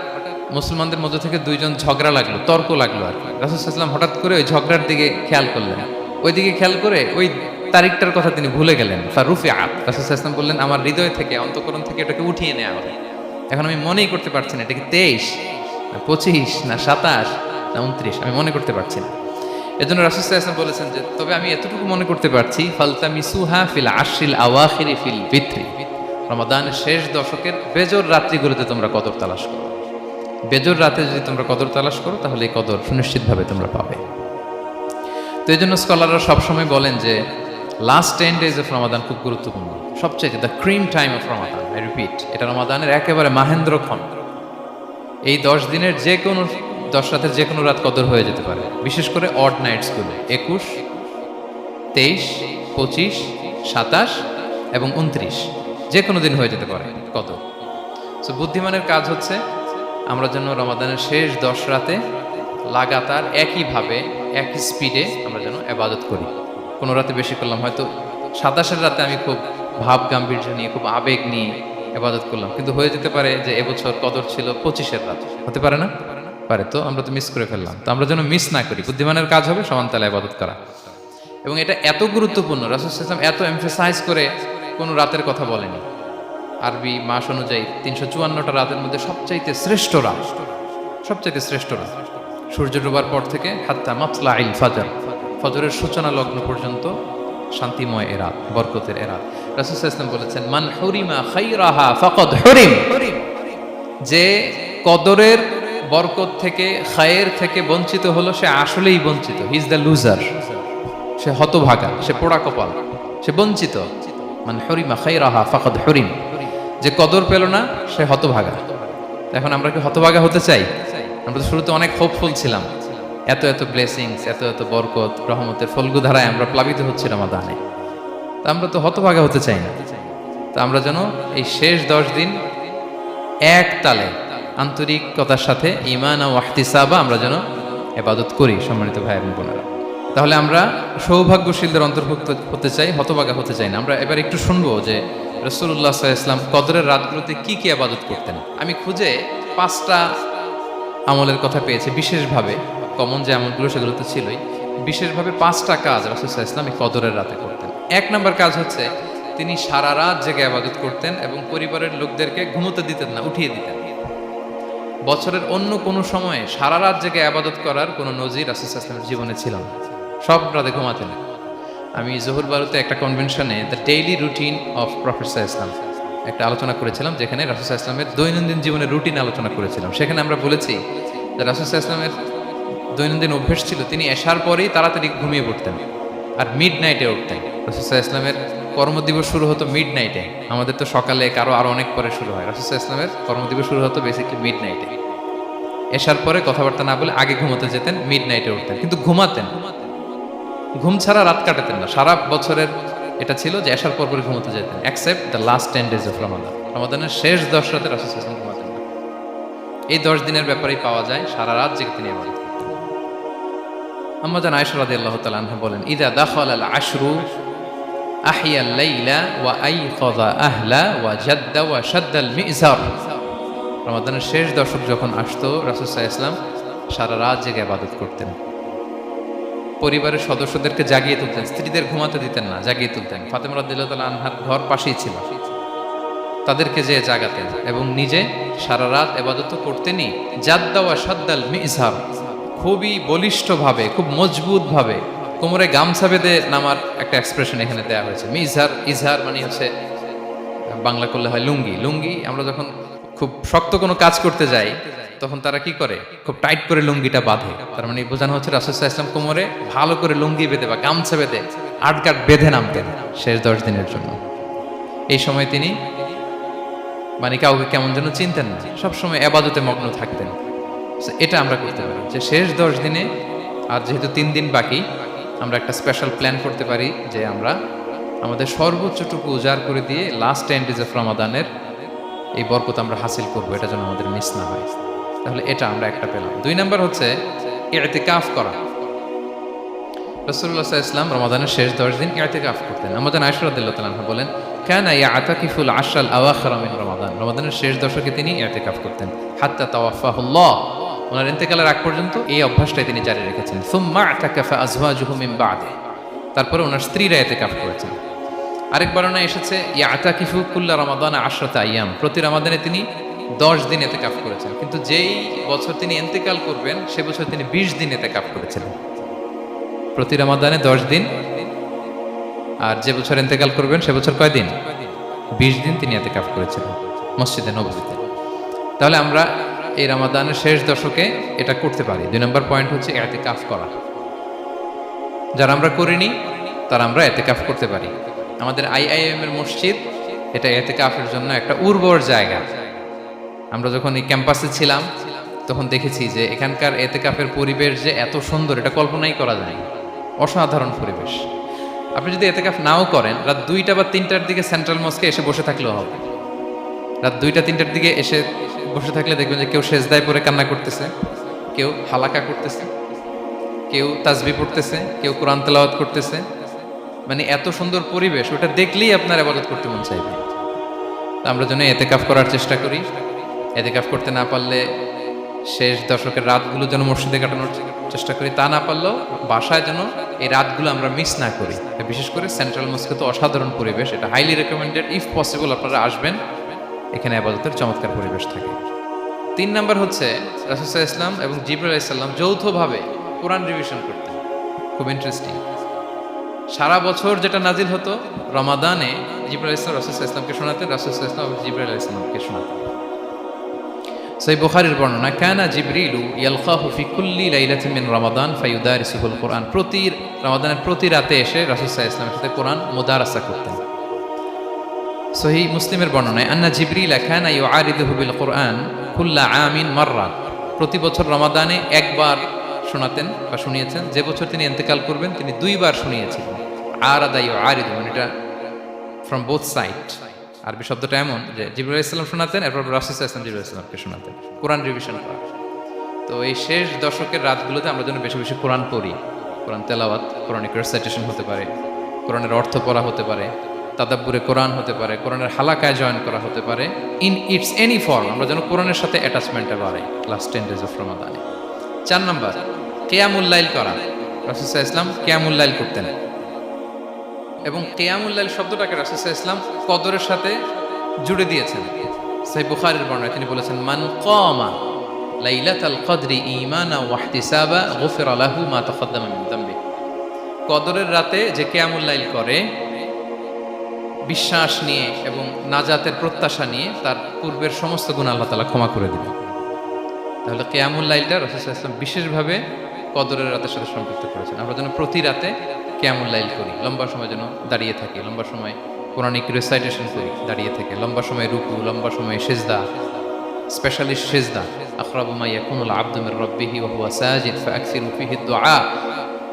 মুসলমানদের মধ্যে থেকে 2 জন ঝগড়া লাগলো, তর্ক লাগলো আর কি। রাসূল সাল্লাল্লাহু আলাইহি ওয়াসাল্লাম হঠাৎ করে ওই ঝগড়ার দিকে খেয়াল করলেন, ওইদিকে খেয়াল করে ওই তারিখটার কথা তিনি ভুলে গেলেন। ফারুফিআত, রাসূল সাল্লাল্লাহু আলাইহি ওয়াসাল্লাম বললেন আমার হৃদয় থেকে, অন্তঃকরণ থেকে এটাকে উঠিয়ে নেওয়া হবে। এখন আমি মনেই করতে পারছি না এটা কি 23 না 25 না 27 না 29, আমি মনে করতে পারছি না। এজন্য রাসূল সাল্লাল্লাহু আলাইহি ওয়াসাল্লাম বলেছেন যে তবে আমি এতটুকু মনে করতে পারছি, ফালতামিসুহা ফিল আশরিল আওয়াখিরি ফিল বিত্রি, রমাদানের শেষ দশকের বেজর রাত্রিগুলোতে তোমরা কদর তালাশ করো। বেজর রাতে যদি তোমরা কদর তালাশ করো তাহলে এই কদর সুনিশ্চিতভাবে তোমরা পাবে। তো এই জন্য স্কলাররা সবসময় বলেন যে লাস্ট 10 days অফ রমাদান খুব গুরুত্বপূর্ণ, সবচেয়ে the cream time of Ramadan. I repeat, এটা রমাদানের একেবারে মাহেন্দ্রক্ষণ। এই 10 দিনের যে কোনো 10 রাতের যে কোনো রাত কদর হয়ে যেতে পারে, বিশেষ করে অড নাইটসগুলো 21, 23, 25, 27 এবং 29, যে কোনো দিন হয়ে যেতে পারে কদর। সো বুদ্ধিমানের কাজ হচ্ছে আমরা যেন রমাদানের শেষ 10 রাতে লাগাতার একইভাবে একই স্পিডে আমরা যেন ইবাদত করি। কোনো রাতে বেশি করলাম, হয়তো 27-এর রাতে আমি খুব ভাব গাম্ভীর্য নিয়ে, খুব আবেগ নিয়ে ইবাদত করলাম, কিন্তু হয়ে যেতে পারে যে এবছর কদর ছিল 25-এর রাত, হতে পারে না? পারে। তো আমরা তো মিস করে ফেললাম। তো আমরা যেন মিস না করি, বুদ্ধিমানের কাজ হবে সমান তালে ইবাদত করা। এবং এটা এত গুরুত্বপূর্ণ, রাসূল সাল্লাল্লাহু আলাইহি ওয়াসাল্লাম এত এমফাসাইজ করে কোনো রাতের কথা বলেনি। আরবি মাস অনুযায়ী 354টা রাতের মধ্যে সবচাইতে শ্রেষ্ঠ রাত, সবচাইতে শ্রেষ্ঠ রাত সূর্য ডোবার পর থেকে হাত্তা মাতলাইল ফাজর, ফজরের সূচনা লগ্ন পর্যন্ত শান্তিময় এ রাত, বরকতের এ রাত। রাসূল সাল্লাল্লাহু আলাইহি ওয়াসাল্লাম বলেছেন মান হুরিমা খায়রাহা ফাকাদ হুরিম, যে কদরের বরকত থেকে, খায়ের থেকে বঞ্চিত হলো সে আসলেই বঞ্চিত। হি ইজ দ্য লুজার, সে হতভাগা, সে পোড়া কপাল, সে বঞ্চিত। মান হুরিমা খায়রাহা ফাকাদ হুরিম, যে কদর পেল না সে হতভাগা। এখন আমরা কি হতভাগা হতে চাই? আমরা তো শুরুতে অনেক হোপফুল ছিলাম, এত এত ব্লেসিংস, এত এত বরকত, রহমতের ফলগু ধারায় আমরা প্লাবিত হচ্ছি রমাদানে। তা আমরা তো হতভাগা হতে চাই না। তা আমরা যেন এই শেষ 10 দিন এক তালে আন্তরিকতার সাথে ঈমান ও ইহতিসাবা আমরা যেন ইবাদত করি। সম্মানিত ভাই এবং বোনেরা, তাহলে আমরা সৌভাগ্যশীলদের অন্তর্ভুক্ত হতে চাই, হতভাগা হতে চাই না। আমরা এবার একটু শুনবো যে রাসূলুল্লাহ সাল্লাল্লাহু আলাইহি ওয়াসাল্লাম কদরের রাতগুলোতে কি কি ইবাদত করতেন। আমি খুঁজে 5টা আমলের কথা পেয়েছি বিশেষভাবে, কমন যে আমলগুলো সেগুলো তো ছিলই, বিশেষভাবে 5টা কাজ রাসূল সাল্লাল্লাহু আলাইহি ওয়াসাল্লাম এই কদরের রাতে করতেন। 1 নম্বর কাজ হচ্ছে তিনি সারা রাত জেগে ইবাদত করতেন এবং পরিবারের লোকদেরকে ঘুমোতে দিতেন না, উঠিয়ে দিতেন। বছরের অন্য কোনো সময়ে সারা রাত জেগে ইবাদত করার কোনো নজির রাসূল সাল্লাল্লাহু আলাইহি ওয়াসাল্লামের জীবনে ছিল না। সব রাতে ঘুমাতেন। আমি জোহর বারুতে একটা কনভেনশনে the daily routine of prophet সাল্লাল্লাহু আলাইহি ওয়াসাল্লাম একটা আলোচনা করেছিলাম, যেখানে রাসূল সাল্লাল্লাহু আলাইহি ওয়াসাল্লামের দৈনন্দিন জীবনের রুটিন আলোচনা করেছিলাম। সেখানে আমরা বলেছি যে রাসূল সাল্লাল্লাহু আলাইহি ওয়াসাল্লামের দৈনন্দিন অভ্যেস ছিল তিনি এশার পরেই তাড়াতাড়ি ঘুমিয়ে পড়তেন আর মিড নাইটে উঠতেন। রাসূল সাল্লাল্লাহু আলাইহি ওয়াসাল্লামের কর্মদিবস শুরু হতো মিড নাইটে। আমাদের তো সকালে আরো অনেক পরে শুরু হয়। রাসূল সাল্লাল্লাহু আলাইহি ওয়াসাল্লামের কর্মদিবস শুরু হতো বেসিক্যালি মিড নাইটে। এশার পরে কথাবার্তা না বলে আগে ঘুমাতে যেতেন, মিড নাইটে উঠতেন, কিন্তু ঘুমাতেন। ঘুম ছাড়া রাত কাটাতেন না। সারা বছরের এটা ছিল যে এশার পর পরে ঘুমাতে যেতেন, except the last 10 days of Ramadan. রমাদানের শেষ 10 রাতে রাসূল সাল্লাল্লাহু আলাইহি ওয়াসাল্লাম ঘুমাতেন না। এই 10 দিনের ব্যাপারেই পাওয়া যায় সারা রাত জেগে তিনি ইবাদত করতেন। আম্মা জান আয়েশা রাদিয়াল্লাহু তাআলা আনহা বলেন, ইযা দাখালাল আশরু আহিয়াল লাইলা ওয়া আইকাযা আহলা ওয়া জাদ্দা ওয়া শাদ্দাল মিজার। রমাদানের শেষ দশক যখন আসতো, রাসূল সাল্লাল্লাহু আলাইহি ওয়াসাল্লাম সারা রাত জেগে ইবাদত করতেন। পরিবারের সদস্যদেরকে জাগিয়ে তুলতেন, স্ত্রীদের ঘুমাতে দিতেন না, জাগিয়ে তুলতেন। ফাতেমা রাদিয়াল্লাহু তাআলা আনহার ঘর পাশেই ছিল, তাদেরকে যেয়ে জাগাতেন এবং নিজে সারা রাত ইবাদত করতেনই। জাদ্দা ওয়া শাদ্দাল মিজার, খুবই বলিষ্ঠভাবে, খুব মজবুতভাবে কোমরে গামছা বেঁধে নামার একটা এক্সপ্রেশন এখানে দেওয়া হয়েছে। মিজার, ইজহার মানে হচ্ছে বাংলা করলে হয় লুঙ্গি। লুঙ্গি আমরা যখন খুব শক্ত কোনো কাজ করতে যাই তখন তারা কি করে, খুব টাইট করে লুঙ্গিটা বাঁধে। তার মানে বোঝানো হচ্ছে রাসূল সাল্লাল্লাহু আলাইহি ওয়াসাল্লাম কোমরে ভালো করে লুঙ্গি বেঁধে বা গামছা বেঁধে আটকাট বেঁধে নামতেন শেষ 10 দিনের জন্য। এই সময় তিনি মানে কাউকে কেমন যেন চিনতেন না, সবসময় ইবাদতে মগ্ন থাকতেন। এটা আমরা করতে পারি যে শেষ 10 দিনে, আর যেহেতু 3 দিন বাকি, আমরা একটা স্পেশাল প্ল্যান করতে পারি যে আমরা আমাদের সর্বোচ্চটুকু উজাড় করে দিয়ে লাস্ট 10 days অফ রমাদানের এই বরকত আমরা হাসিল করবো, এটা যেন আমাদের মিস না হয়। তাহলে এটা আমরা একটা পেলাম। 2 নাম্বার হচ্ছে ইতিকাফ করা। রাসূলুল্লাহ সাল্লাল্লাহু আলাইহি ওয়াসাল্লাম রমাদানের শেষ 10 দিন ইতিকাফ করতেন। আমাদের আয়েশা রাদিয়াল্লাহু তাআলা আনহা বলেন, কানা ইয়াতাকিফুল আশরাল আওয়াখির মিন রমাদান। রমাদানের শেষ দশকে তিনি ইতিকাফ করতেন। হাত্তা তাওয়াফাহুল্লাহ, ওনার ইন্তেকালের আগ পর্যন্ত এই অভ্যাসটাই তিনি জারি রেখেছেন। সুম্মা আতাকাফা আজওয়াজুহু মিন বা'দি, তারপরে ওনার স্ত্রীরা ইতিকাফ করেছেন। আরেক বর্ণনা এসেছে ইয়াতাকিফু কুল্লা রমাদান 10 আইয়াম, প্রতি রমাদানে তিনি 10 দিন ইতিকাফ করেছেন। কিন্তু যেই বছর তিনি ইন্তেকাল করবেন সে বছর তিনি 20 দিন ইতিকাফ করেছিলেন। প্রতি রমাদানে 10 দিন, আর যে বছর ইন্তেকাল করবেন সে বছর কয় দিন? 20 দিন তিনি ইতিকাফ করেছিলেন মসজিদে নববীতে। তাহলে আমরা এই রমাদানের শেষ দশকে এটা করতে পারি। 2 নম্বর পয়েন্ট হচ্ছে ইতিকাফ করা। যারা আমরা করিনি তারা আমরা ইতিকাফ করতে পারি। আমাদের আইআইএম এর মসজিদ এটা ইতিকাফের জন্য একটা উর্বর জায়গা। আমরা যখন এই ক্যাম্পাসে ছিলাম তখন দেখেছি যে এখানকার ইতিকাফের পরিবেশ যে এত সুন্দর, এটা কল্পনাই করা যায় না। অসাধারণ পরিবেশ। আপনি যদি ইতিকাফ নাও করেন, রাত 2টা বা 3টার দিকে সেন্ট্রাল মস্কে এসে বসে থাকলেও হবে। রাত 2টা 3টার দিকে এসে বসে থাকলে দেখবেন যে কেউ সেজদায় পড়ে কান্না করতেছে, কেউ হালাকা করতেছে, কেউ তাসবিহ পড়তেছে, কেউ কোরআন তেলাওয়াত করতেছে। মানে এত সুন্দর পরিবেশ, ওটা দেখলেই আপনার ইবাদত করতে মন চাইবে। তো আমরা যেন ইতিকাফ করার চেষ্টা করি। ইতিকাফ করতে না পারলে শেষ দশকের রাতগুলো যেন মসজিদে কাটানোর চেষ্টা করি, তা না পারলেও বাসায় যেন এই রাতগুলো আমরা মিস না করি। বিশেষ করে সেন্ট্রাল মস্কে তো অসাধারণ পরিবেশ, এটা হাইলি রেকমেন্ডেড। ইফ পসিবল আপনারা আসবেন, এখানে ইবাদতের চমৎকার পরিবেশ থাকে। 3 নাম্বার হচ্ছে রাসূল সাল্লাল্লাহু আলাইহি ওয়াসাল্লাম এবং জিবরাইল আলাইহিস সালাম যৌথভাবে কোরআন রিভিশন করতেন। খুব ইন্টারেস্টিং। সারা বছর যেটা নাজিল হতো, রমাদানে জিবরাইল আলাইহিস সালাম রাসূল সাল্লাল্লাহু আলাইহি ওয়াসাল্লামকে শোনাতেন, রাসূল সাল্লাল্লাহু আলাইহি ওয়াসাল্লাম জিবরাইল আলাইহিস সালামকে শোনাতেন। সহিহ বুখারীর বর্ণনা, কানা জিবরিলু ইয়ালকাহু ফি কুল্লি লাইলাতিন মিন রমাদান ফায়ুদারিসুহুল কুরআন। প্রতি রমাদানের প্রতি রাতে এসে রাসূল সাল্লাল্লাহু আলাইহি ওয়াসাল্লামের সাথে কোরআন মুদারাসা করতেন। সহিহ মুসলিমের বর্ণনায়, আন্না জিবরিল কানা ইউআরিদুহু বিল কুরআন কুল্লা আমিন মাররা। প্রতি বছর রমাদানে একবার শোনাতেন বা শুনিয়েছেন। যে বছর তিনি ইন্তেকাল করবেন তিনি 2 বার শুনিয়েছিলেন। আরাদা ইউআরিদু, মানে এটা ফ্রম বোথ সাইড। আরবি শব্দটা এমন যে জিবরাইল আলাইহিস সালাম শোনাতেন, এরপর রাসূল সাল্লাল্লাহু আলাইহি ওয়াসাল্লাম জিবরাইল আলাইহিস সালামকে শোনাতেন। কোরআন রিভিশন করা। তো এই শেষ দশকের রাতগুলোতে আমরা যেন বেশি বেশি কোরআন পড়ি। কোরআন তেলাওয়াত, কোরআনিক রেসাইটেশন হতে পারে, কোরআনের অর্থ পড়া হতে পারে, তাদাব্বুরে কোরআন হতে পারে, কোরআনের হালাকায় জয়েন করা হতে পারে। ইন ইটস এনি ফর্ম আমরা যেন কোরআনের সাথে অ্যাটাচমেন্টটা বাড়াই লাস্ট 10 days অফ রমাদানে। 4 নাম্বার কিয়ামুল লাইল করা। রাসূল সাল্লাল্লাহু আলাইহি ওয়াসাল্লাম কিয়ামুল লাইল করতেন। এবং কিয়ামুল লাইল শব্দটাকে রাসূল সাল্লাল্লাহু আলাইহি ওয়াসাল্লাম কদরের সাথে জুড়ে দিয়েছেন। সহিহ বুখারীর বর্ণনা তিনি বলেছেন, মান কামা লাইলাতাল কদরি ঈমানা ওয়া ইহতিসাবা গুফিরা লাহু মা তাকাদ্দামা মিন যামবি। কদরের রাতে যে কিয়ামুল লাইল করে বিশ্বাস নিয়ে এবং নাজাতের প্রত্যাশা নিয়ে, তার পূর্বের সমস্ত গুনাহ আল্লাহ তাআলা ক্ষমা করে দিবেন। তাহলে কিয়ামুল লাইলটা রাসূল সাল্লাল্লাহু আলাইহি ওয়াসাল্লাম বিশেষভাবে কদরের রাতের সাথে সম্পৃক্ত করেছেন। আমরা যেন প্রতি রাতে কিয়ামুল লাইল করি, লম্বা সময় যেন দাঁড়িয়ে থাকি, লম্বা সময় কোরআনিক রিসাইটেশন করি দাঁড়িয়ে থেকে, লম্বা সময় রুকু, লম্বা সময় সিজদা, স্পেশালি সিজদা। আকরাবু মা ইয়াকুনুল আবদু মির রাব্বিহি ওয়া হুয়া সাজিদ ফাআকসিরু ফিহি দুআ।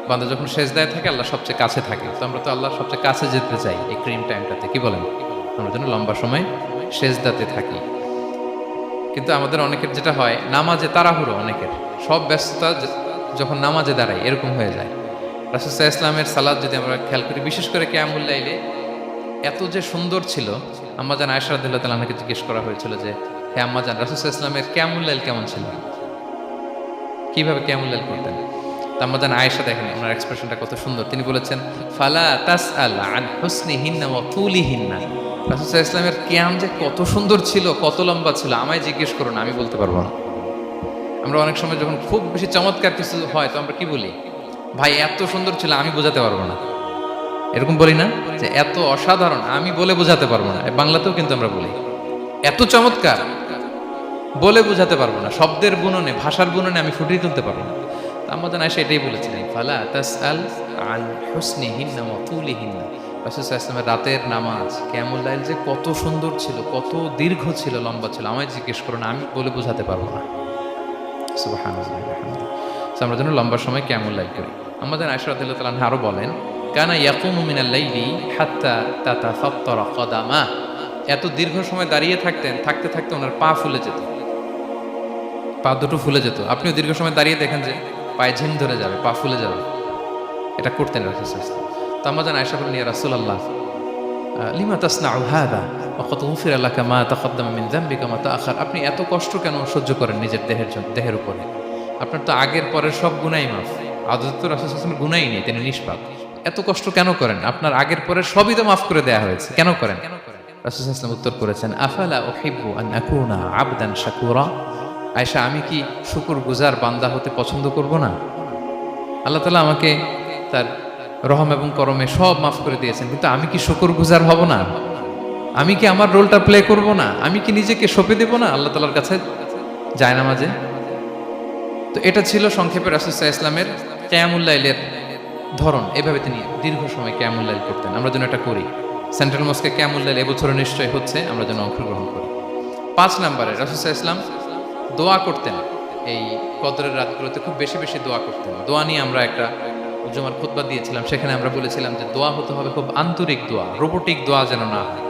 বান্দা যখন সিজদায় থাকে আল্লাহ সবচেয়ে কাছে থাকে। তো আমরা তো আল্লাহর সবচেয়ে কাছে যেতে চাই এই ক্রিম টাইমটাতে, কি বলেন? আমরা যেন লম্বা সময় সিজদাতে থাকি। কিন্তু আমাদের অনেকের যেটা হয়, নামাজে তাড়াহুড়ো, অনেকের সব ব্যস্ততা যখন নামাজে দাঁড়ায় এরকম হয়ে যায়। রাসূল সাল্লাল্লাহু আলাইহি ওয়াসাল্লামের সালাত যদি আমরা খেয়াল করি, বিশেষ করে কিয়ামুল লাইলে এত যে সুন্দর ছিল। আম্মাজান আয়েশা রাদিয়াল্লাহু তাআলা আনহাকে জিজ্ঞেস করা হয়েছিল যে, হে আম্মাজান, রাসূল সাল্লাল্লাহু আলাইহি ওয়াসাল্লামের কিয়ামুল লাইল কেমন ছিল, কিভাবে কিয়ামুল লাইল করতেন? আম্মাজান আয়েশা, দেখেন ওনার এক্সপ্রেশনটা কত সুন্দর। তিনি বলেছেন, ফালা তাসআল আন হুসনিহিন্না ওয়া তুলিহিন্না। রাসূল সাল্লাল্লাহু আলাইহি ওয়াসাল্লামের কিয়াম যে কত সুন্দর ছিল, কত লম্বা ছিল, আমায় জিজ্ঞেস করো না, আমি বলতে পারবো না। আমরা অনেক সময় যখন খুব বেশি চমৎকার কিছু হয় তো আমরা কি বলি, ভাই এত সুন্দর ছিল, আমি বোঝাতে পারবো না। এরকম বলি না যে এত অসাধারণ, আমি বলে বোঝাতে পারবো না। বাংলাতেও কিন্তু আমরা বলি এত চমৎকার, বলে বোঝাতে পারবো না, শব্দের বুননে, ভাষার বুননে আমি ফুটিয়ে তুলতে পারবো না। আমাদের আয়েশা এটাই বলেছিলেন, ফালা তাসআল আন হুসনিহিন্না ওয়া তুলিহিন্না। রাসূল সাল্লাল্লাহু আলাইহি ওয়াসাল্লামের রাতের নামাজ কিয়ামুল লাইল যে কত সুন্দর ছিল, কত দীর্ঘ ছিল, লম্বা ছিল, আমায় জিজ্ঞেস করো না, আমি বলে বোঝাতে পারবো না। সুবহানাল্লাহ। আমরা যেন লম্বা সময় কিয়ামুল লাইল করি। আমাদের আয়েশা রাদিয়াল্লাহু তাআলা আনহা আরো বলেন, কানা ইয়াকুমু মিনাল লাইলি হাত্তা তাতাফাত্তারা কদামা। এত দীর্ঘ সময় দাঁড়িয়ে থাকতেন, থাকতে থাকতে ওনার পা ফুলে যেত, পা দুটো ফুলে যেত। আপনিও দীর্ঘ সময় দাঁড়িয়ে দেখেন যে পায়ে ঝিম ধরে যাবে, পা ফুলে যাবে, এটা করতেন রাসূল সাল্লাল্লাহু আলাইহি ওয়াসাল্লাম। তো আমাদের আয়েশা বলেন, ইয়া রাসূলুল্লাহ লিমা তাসনাউ হাযা ওয়া কদ গুফিরা লাকা মা তাকাদ্দামা মিন যামবিকা মা তাআখার। আপনি এত কষ্ট কেন সহ্য করেন নিজের দেহের উপরে? আপনার তো আগের পরের সব গুনাহই মাফ। আদত তো রাসূল সাল্লাল্লাহু আলাইহি ওয়াসাল্লামের গুনাহই নেই, তিনি নিষ্পাপ। এত কষ্ট কেন করেন? আপনার আগের পরের সবই তো মাফ করে দেয়া হয়েছে, কেন করেন? রাসূল সাল্লাল্লাহু আলাইহি ওয়াসাল্লাম উত্তর করেছেন, আফালা উহিব্বু আন আকুনা আবদান শাকুরা। আয়েশা, আমি কি শুকরগুজার বান্দা হতে পছন্দ করব না? আল্লাহ তাআলা আমাকে তার রহম এবং করমে সব মাফ করে দিয়েছেন, কিন্তু আমি কি শুকরগুজার হব না? আমি কি আমার রোলটা প্লে করব না? আমি কি নিজেকে সঁপে দেব না আল্লাহ তাআলার কাছে জায়নামাজে? তো এটা ছিল সংক্ষেপে রাসূল সাল্লাল্লাহু আলাইহি ওয়াসাল্লামের কিয়ামুল লাইলের ধরন। এভাবে তিনি দীর্ঘ সময় কিয়ামুল লাইল করতেন। আমরা যেন এটা করি। সেন্ট্রাল মস্কে কিয়ামুল লাইল এবছর নিশ্চয়ই হচ্ছে, আমরা যেন অংশগ্রহণ করি। 5 নম্বরে রাসূল সাল্লাল্লাহু আলাইহি ওয়াসাল্লাম দোয়া করতেন। এই কদরের রাতগুলোতে খুব বেশি বেশি দোয়া করতেন। দোয়া নিয়ে আমরা একটা জুমার খুতবা দিয়েছিলাম, সেখানে আমরা বলেছিলাম যে দোয়া হতে হবে খুব আন্তরিক দোয়া, রোবোটিক দোয়া যেন না হয়।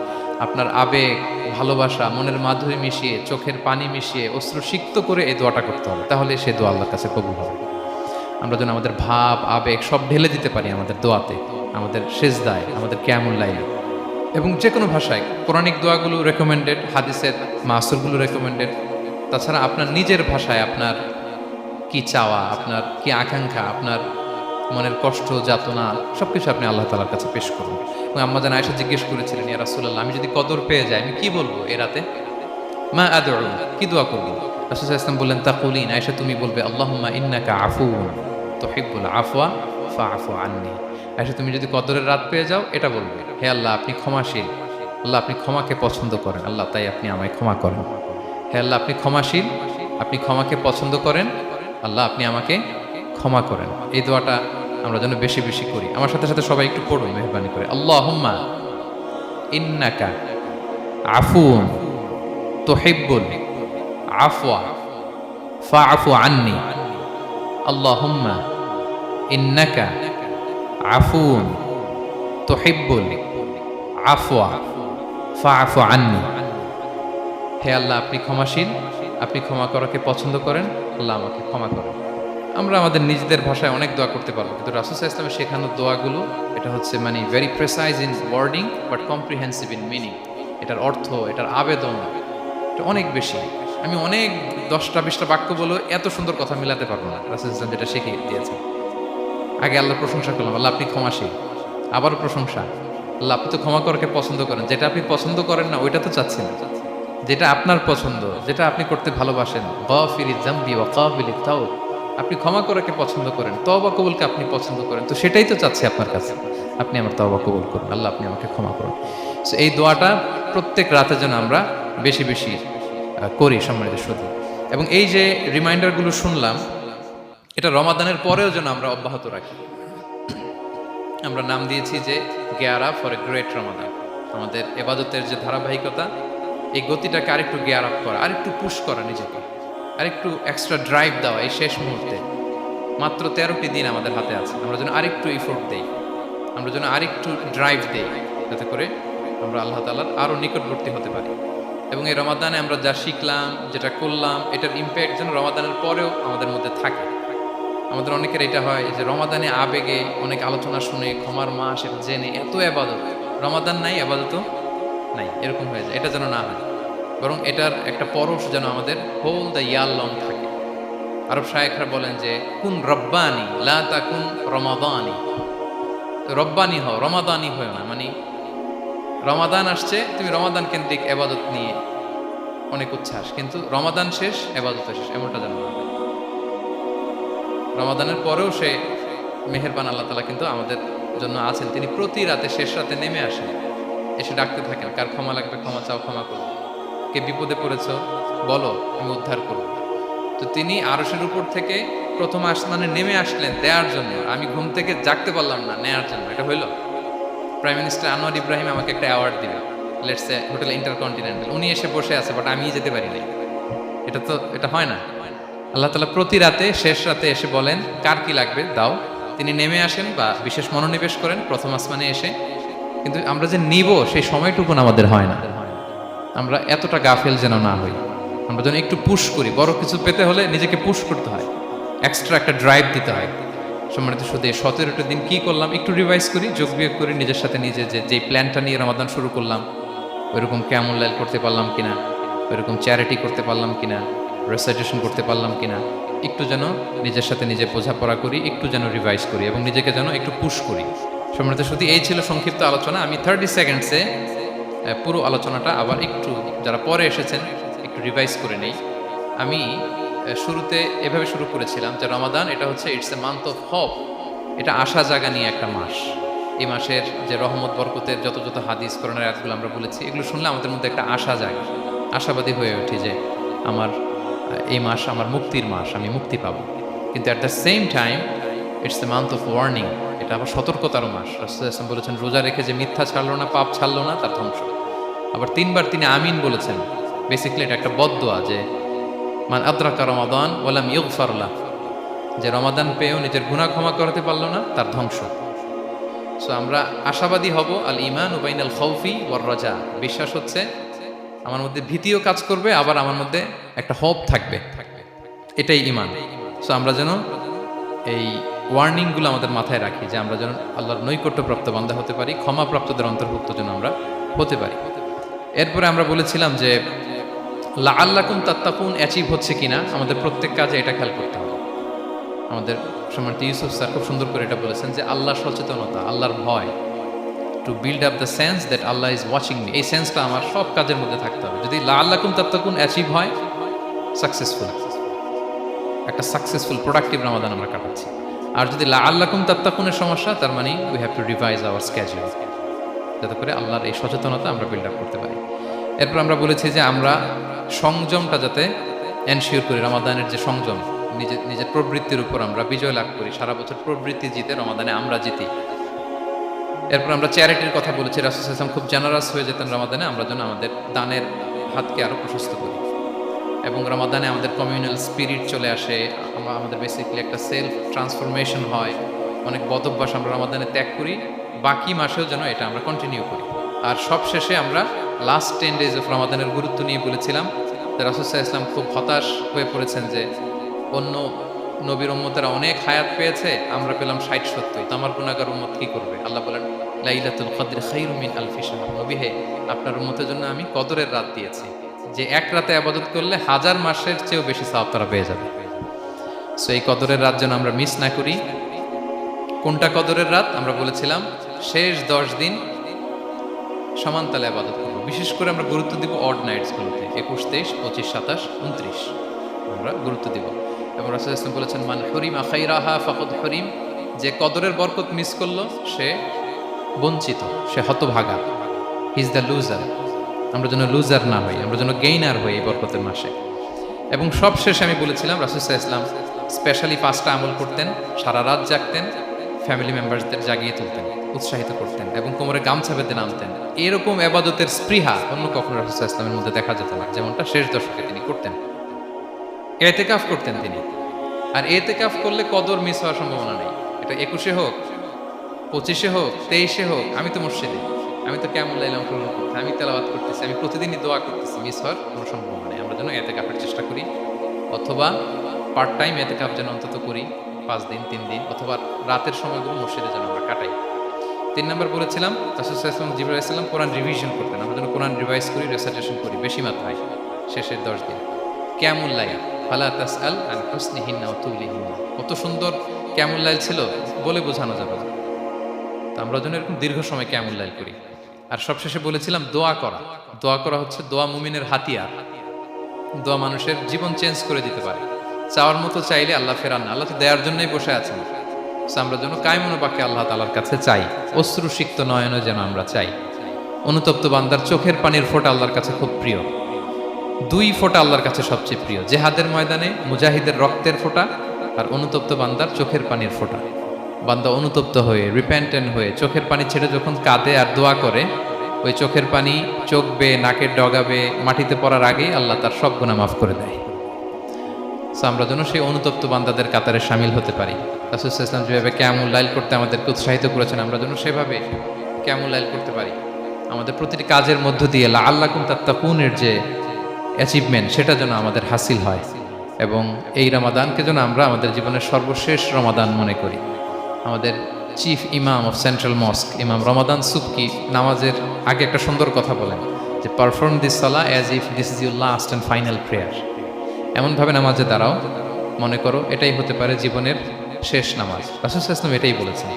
আপনার আবেগ, ভালোবাসা, মনের মাধুরী মিশিয়ে, চোখের পানি মিশিয়ে, অশ্রু সিক্ত করে এই দোয়াটা করতে হবে, তাহলে সে দোয়া আল্লাহর কাছে কবুল হবে। আমরা যেন আমাদের ভাব, আবেগ সব ঢেলে দিতে পারি আমাদের দোয়াতে, আমাদের সিজদায়, আমাদের কিয়ামুল লাইলে, এবং যে কোনো ভাষায়। কোরআনিক দোয়াগুলো রেকমেন্ডেড, হাদিসের মাসুলগুলো রেকমেন্ডেড। তাছাড়া আপনার নিজের ভাষায় আপনার কি চাওয়া, আপনার কি আকাঙ্ক্ষা, আপনার মনের কষ্ট, যাতনা সবকিছু আপনি আল্লাহ তাআলার কাছে পেশ করুন। এবং আম্মাজান আয়েশা জিজ্ঞেস করেছিলেন, ইয়া রাসূলুল্লাহ, আমি যদি কদর পেয়ে যাই আমি কি বলবো এই রাতে? মা আদউ, কি দোয়া করব? রাসূল সাল্লাল্লাহু আলাইহি ওয়াসাল্লাম বললেন, তাকুলিন, আয়েশা তুমি বলবে, আল্লাহুম্মা ইন্নাকা আফুউন তুহিব্বুল আফওয়া ফাআফু আন্নী। আয়েশা তুমি যদি কদরের রাত পেয়ে যাও এটা বলবে, হে আল্লাহ আপনি ক্ষমাশীল, আল্লাহ আপনি ক্ষমাকে পছন্দ করেন, আল্লাহ তাই আপনি আমায় ক্ষমা করেন। হে আল্লাহ আপনি ক্ষমাশীল, আপনি ক্ষমাকে পছন্দ করেন, আল্লাহ আপনি আমাকে ক্ষমা করেন। এই দোয়াটা আমরা যেন বেশি বেশি করি। আমার সাথে সাথে সবাই একটু পড়ুন মেহরবানি করে। আল্লাহুম্মা ইন্নাকা আফুউন তুহিব্বুল আফওয়া ফাআফু আন্নী। আল্লাহুম্মা ইন্নাকা আফুউন তুহিব্বুল আফওয়া ফাআফু আন্নী। হে আল্লাহ আপনি ক্ষমাশীল, আপনি ক্ষমা করাকে পছন্দ করেন, আল্লাহ আমাকে ক্ষমা করেন। আমরা আমাদের নিজেদের ভাষায় অনেক দোয়া করতে পারবো, কিন্তু রাসূল সাল্লাল্লাহু আলাইহি ওয়াসাল্লামের শেখানো দোয়াগুলো এটা হচ্ছে মানে very precise in wording but comprehensive in meaning. এটার অর্থ, এটার আবেদন এটা অনেক বেশি। আমি অনেক 10টা-20টা বাক্য বলে এত সুন্দর কথা মিলাতে পারবো না। রাসূল সাল্লাল্লাহু আলাইহি ওয়াসাল্লাম যেটা শিখিয়ে দিয়েছেন, আগে আল্লাহর প্রশংসা করলাম, আল্লাহ আপনি ক্ষমাশীল, আবারও প্রশংসা, আল্লাহ আপনি তো ক্ষমা করাকে পছন্দ করেন, যেটা আপনি পছন্দ করেন না ওইটা তো চাচ্ছেন না, যেটা আপনার পছন্দ, যেটা আপনি করতে ভালোবাসেন, গাফিরিজ যামবি ওয়া কাবিলিত তাওব, আপনি ক্ষমা করাকে পছন্দ করেন, তওবা কবুলকে আপনি পছন্দ করেন, তো সেটাই তো চাচ্ছি আপনার কাছে, আপনি আমার তওবা কবুল করুন, আল্লাহ আপনি আমাকে ক্ষমা করুন। সো এই দোয়াটা প্রত্যেক রাতে যেন আমরা বেশি বেশি করি সম্মানিত শুধু। এবং এই যে রিমাইন্ডারগুলো শুনলাম, এটা রমাদানের পরেও যেন আমরা অব্যাহত রাখি। আমরা নাম দিয়েছি যে গেয়ারা ফর এ গ্রেট রমাদান। আমাদের এবাদতের যে ধারাবাহিকতা, এই গতিটাকে আরেকটু গিয়ার আপ করা, আরেকটু পুশ করা নিজেকে, আরেকটু এক্সট্রা ড্রাইভ দেওয়া এই শেষ মুহূর্তে। মাত্র 13টি দিন আমাদের হাতে আছে, আমরা যেন আরেকটু ইফোর্ট দেই, আমরা যেন আরেকটু ড্রাইভ দেই, যাতে করে আমরা আল্লাহ তাআলার আরও নিকটবর্তী হতে পারি। এবং এই রমাদানে আমরা যা শিখলাম, যেটা করলাম, এটার ইম্প্যাক্ট যেন রমাদানের পরেও আমাদের মধ্যে থাকে। আমাদের অনেকের এটা হয় যে রমাদানে আবেগে অনেক আলোচনা শুনে, ক্ষমার মাস এটা জেনে এত আবাদত, রমাদান নাই আবাদতও নাই, এরকম হয়ে যায়। এটা যেন না হয়, বরং এটার একটা পরশ যেন আমাদের হোল দ্য ইয়ার লং থাকে। আরব শায়েখরা বলেন যে কুন রব্বানি লা তাকুন রমাদানি, রব্বানি হও, রমাদানি হয় না। মানে রমাদান আসছে, তুমি রমাদান কেন্দ্রিক আবাদত নিয়ে অনেক উচ্ছ্বাস, কিন্তু রমাদান শেষ আবাদত শেষ, এমনটা যেন না হয়। রমাদানের পরেও সে মেহেরবান আল্লাহ তাআলা কিন্তু আমাদের জন্য আছেন। তিনি প্রতি রাতে শেষ রাতে নেমে আসেন, এসে ডাকতে থাকেন, কার ক্ষমা লাগবে ক্ষমা চাও, ক্ষমা করো, কে বিপদে পড়েছ বলো, আমি উদ্ধার করব। তো তিনি আরশের উপর থেকে প্রথম আসমানে নেমে আসলেন দেওয়ার জন্য। আমি ঘুম থেকে জাগতে পারলাম না, নেয়ার জন্য। এটা হইল প্রাইম মিনিস্টার আনোয়ার ইব্রাহিম আমাকে একটা অ্যাওয়ার্ড দিবে, লেটস সে হোটেল ইন্টারকন্টিনেন্টাল, উনি এসে বসে আছে, বাট আমি যেতে পারি নাই। এটা হয় না। আল্লাহ তাআলা প্রতি রাতে শেষ রাতে এসে বলেন কার কি লাগবে দাও, তিনি নেমে আসেন বা বিশেষ মনোনিবেশ করেন প্রথম আসমানে এসে। কিন্তু আমরা যে নিব সেই সময়টুকু আমাদের হয় না। আমরা এতটা গাফেল যেন না হই, আমরা যেন একটু পুশ করি। বড় কিছু পেতে হলে নিজেকে পুশ করতে হয়, এক্সট্রা একটা ড্রাইভ দিতে হয়। সম্মানিত শুধু এই 17টা দিন কি করলাম একটু রিভাইজ করি, যোগ বিয়োগ করি নিজের সাথে নিজে, যে প্ল্যানটা নিয়ে রমাদান শুরু করলাম ওইরকম কিয়ামুল লাইল করতে পারলাম কিনা, ওইরকম চ্যারিটি করতে পারলাম কিনা, রেসাইটেশন করতে পারলাম কিনা, একটু যেন নিজের সাথে নিজে বোঝাপড়া করি, একটু যেন রিভাইজ করি এবং নিজেকে যেন একটু পুশ করি। সম্মানিত শুধু এই ছিল সংক্ষিপ্ত আলোচনা। আমি 30 সেকেন্ডসে পুরো আলোচনাটা আবার একটু যারা পরে এসেছেন একটু রিভাইজ করে নেই। আমি শুরুতে এভাবে শুরু করেছিলাম যে রমাদান এটা হচ্ছে it's a month of hope, এটা আশা জাগা নিয়ে একটা মাস। এই মাসের যে রহমত বরকতের যত যত হাদিস কোরআনের আয়াতগুলো আমরা বলেছি, এগুলো শুনলে আমাদের মধ্যে একটা আশা জাগে, আশাবাদী হয়ে উঠি যে আমার এই মাস আমার মুক্তির মাস, আমি মুক্তি পাবো। কিন্তু at the same time it's a month of warning, এটা আবার সতর্কতার মাস। রাসূল সাল্লাল্লাহু বলেছেন রোজা রেখে যে মিথ্যা ছাড়লো না, পাপ ছাড়লো না, তার ধ্বংস। আবার 3বার তিনি আমিন বলেছেন। বেসিক্যালি এটা একটা বদদোয়া যে মান আদরাকা রমাদান ওয়ালাম ইগফার লাহু, যে রমাদান পেয়েও নিজের গুনাহ ক্ষমা করতে পারলো না, তার ধ্বংস। সো আমরা আশাবাদী হব। আল ঈমান বাইনাল খাউফি ওয়ার রাজা, বিশ্বাস হচ্ছে আমার মধ্যে ভীতিও কাজ করবে, আবার আমার মধ্যে একটা হোপ থাকবে, এটাই ঈমান। সো আমরা যেন এই ওয়ার্নিংগুলো আমাদের মাথায় রাখি যে আমরা যেন আল্লাহর নৈকট্যপ্রাপ্ত বান্দা হতে পারি, ক্ষমাপ্রাপ্তদের অন্তর্ভুক্ত যেন আমরা হতে পারি। এরপরে আমরা বলেছিলাম যে লাআল্লাকুম তাত্তাকুন অ্যাচিভ হচ্ছে কিনা আমাদের প্রত্যেক কাজে এটা খেয়াল করতে হবে। আমাদের সম্মানিত ইউসুফ স্যার খুব সুন্দর করে এটা বলেছেন যে আল্লাহর সচেতনতা, আল্লাহর ভয়, to build up the sense that Allah is watching me, এই সেন্সটা আমার সব কাজের মধ্যে থাকতে হবে। যদি লাআল্লাকুম তাত্তাকুন অ্যাচিভ হয়, সাকসেসফুল, একটা সাকসেসফুল প্রোডাক্টিভ রমাদান আমরা কাটাচ্ছি। আর যদি লাআল্লাকুম তাত্তাকুনের সমস্যা, তার মানে we have to revise hour schedule, যাতে করে আল্লাহর এই সচেতনতা আমরা বিল্ড আপ করতে পারি। এরপর আমরা বলেছি যে আমরা সংযমটা যাতে এনশিওর করি, রমাদানের যে সংযম, নিজের প্রবৃত্তির উপর আমরা বিজয় লাভ করি। সারা বছর প্রবৃত্তি জিতে, রমাদানে আমরা জিতি। এরপর আমরা চ্যারিটির কথা বলেছি। রাসূল সাল্লাল্লাহু আলাইহি ওয়াসাল্লাম খুব জেনারাস হয়ে যেতেন রমাদানে, আমরা যেন আমাদের দানের হাতকে আরও প্রশস্ত করি এবং রমাদানে আমাদের কমিউনাল স্পিরিট চলে আসে, আমাদের বেসিক্যালি একটা সেলফ ট্রান্সফরমেশন হয়। অনেক বদ অভ্যাস আমরা রমাদানে ত্যাগ করি, বাকি মাসেও যেন এটা আমরা কন্টিনিউ করি। আর সব শেষে আমরা লাস্ট 10 ডেজ অফ রমাদানের গুরুত্ব নিয়ে বলেছিলাম যে রাসূল সাল্লাল্লাহু আলাইহি ওয়াসাল্লাম খুব হতাশ হয়ে পড়েছেন যে অন্য নবীর উম্মতেরা অনেক হায়াত পেয়েছে, আমরা পেলাম 60-70, তো আমার গুনাহগার উম্মত কি করবে? আল্লাহ বলেন লাইলাতুল কদর খায়রুম মিন আলফি শাহর, নবী হে আপনার উম্মতের জন্য আমি কদরের রাত দিয়েছি, যে এক রাতে ইবাদত করলে 1000 মাসের চেয়েও বেশি সওয়াব তারা পেয়ে যাবে। সো এই কদরের রাত যেন আমরা মিস না করি। কোনটা কদরের রাত? আমরা বলেছিলাম শেষ 10 দিন সমান তালে আবাদত করবো। বিশেষ করে আমরা গুরুত্ব দিব অড নাইটসগুলোতে, 21, 23, 25, 27, 29 আমরা গুরুত্ব দিব। এবং রাসূল ইসলাম বলেছেন, মান হুরিমা খাইরাহা ফাকাদ হুরিম, যে কদরের বরকত মিস করলো সে বঞ্চিত, সে হতভাগা, হি ইজ দ্য লুজার। আমরা যেন লুজার না হই, আমরা যেন গেইনার হই এই বরকতের মাসে। এবং সব শেষে আমি বলেছিলাম রাসূল সাল্লাল্লাহু আলাইহি ওয়াসাল্লাম স্পেশালি 5টা আমল করতেন, সারা রাত জাগতেন, ফ্যামিলি মেম্বারসদের জাগিয়ে তুলতেন, উৎসাহিত করতেন এবং কোমরে গামছা বেঁধে নামতেন। এরকম ইবাদতের স্পৃহা অন্য কখনো রাসূল সাল্লাল্লাহু আলাইহি ওয়াসাল্লামের মধ্যে দেখা যেত না, যেমনটা শেষ দশকে তিনি করতেন। এতেকাফ করতেন তিনি। আর এতেকাফ করলে কদর মিস হওয়ার সম্ভাবনা নেই। এটা 21-এ হোক, 25-এ হোক, 23-এ হোক, আমি তো মসজিদে, আমি তো কিয়ামুল লাইল অংশগ্রহণ করতে, আমি তেলাওয়াত করতেছি, আমি প্রতিদিনই দোয়া করতেছি, মিস হওয়ার কোনো সম্ভাবনা নেই। আমরা যেন এতেকাফের চেষ্টা করি, অথবা পার্ট টাইম এতেকাফ যেন অন্তত করি, 5 দিন 3 দিন, অথবা রাতের সময়গুলো মসজিদে যেন আমরা কাটাই। 3 নম্বর বলেছিলাম রাসূল সাল্লাল্লাহু আলাইহি ওয়াসাল্লাম, জিবরাইল আলাইহিস সালাম কোরআন রিভিশন করতেন। আমরা যেন কোরআন রিভাইজ করি, রেসাইটেশন করি বেশি মাত্রায় শেষের 10 দিন। কিয়ামুল লাইল, ফালা তাসআল আন হুসনিহিন্না ওয়া তুলিহিন্না, কত সুন্দর কিয়ামুল লাইল ছিল বলে বোঝানো যাবে না। তো আমরা যেন এরকম দীর্ঘ সময় কিয়ামুল লাইল করি। আর সবশেষে বলেছিলাম দোয়া করা। দোয়া করা হচ্ছে দোয়া মুমিনের হাতিয়ার। দোয়া মানুষের জীবন চেঞ্জ করে দিতে পারে। চাওয়ার মতো চাইলে আল্লাহ ফেরান না, আল্লাহ তো দেওয়ার জন্যই বসে আছেন। আমরা যেন কায়মনোবাক্যে আল্লাহ তাআলার কাছে চাই, অশ্রুসিক্ত নয়নে যেন আমরা চাই। অনুতপ্ত বান্দার চোখের পানির ফোঁটা আল্লাহর কাছে খুব প্রিয়। 2 ফোঁটা আল্লাহর কাছে সবচেয়ে প্রিয়, জেহাদের ময়দানে মুজাহিদের রক্তের ফোঁটা আর অনুতপ্ত বান্দার চোখের পানির ফোঁটা। বান্দা অনুতপ্ত হয়ে, রিপেন্টেন্ট হয়ে চোখের পানি ছেড়ে যখন কাঁদে আর দোয়া করে, ওই চোখের পানি চোখ বেয়ে, নাকের ডগা বেয়ে মাটিতে পড়ার আগেই আল্লাহ তার সব গুনাহ মাফ করে দেয়। আমরা যেন সেই অনুতপ্ত বান্দাদের কাতারে শামিল হতে পারি। রাসূল সাল্লাল্লাহু আলাইহি ওয়াসাল্লাম যেভাবে কিয়ামুল লাইল করতে আমাদেরকে উৎসাহিত করেছেন, আমরা যেন সেভাবে কিয়ামুল লাইল করতে পারি। আমাদের প্রতিটি কাজের মধ্য দিয়ে লাআল্লাকুম তাত্তাকুনের যে অ্যাচিভমেন্ট, সেটা যেন আমাদের হাসিল হয়। এবং এই রমাদানকে যেন আমরা আমাদের জীবনের সর্বশেষ রমাদান মনে করি। আমাদের চিফ ইমাম অফ সেন্ট্রাল মস্ক, ইমাম রমাদান সুবকি, নামাজের আগে একটা সুন্দর কথা বলেন যে, perform this Salah as if this is your last and final prayer. এমনভাবে নামাজে দাঁড়াও, মনে করো এটাই হতে পারে জীবনের শেষ নামাজ। রাসূল সাল্লাল্লাহু আলাইহি ওয়াসাল্লাম এটাই বলেছেন।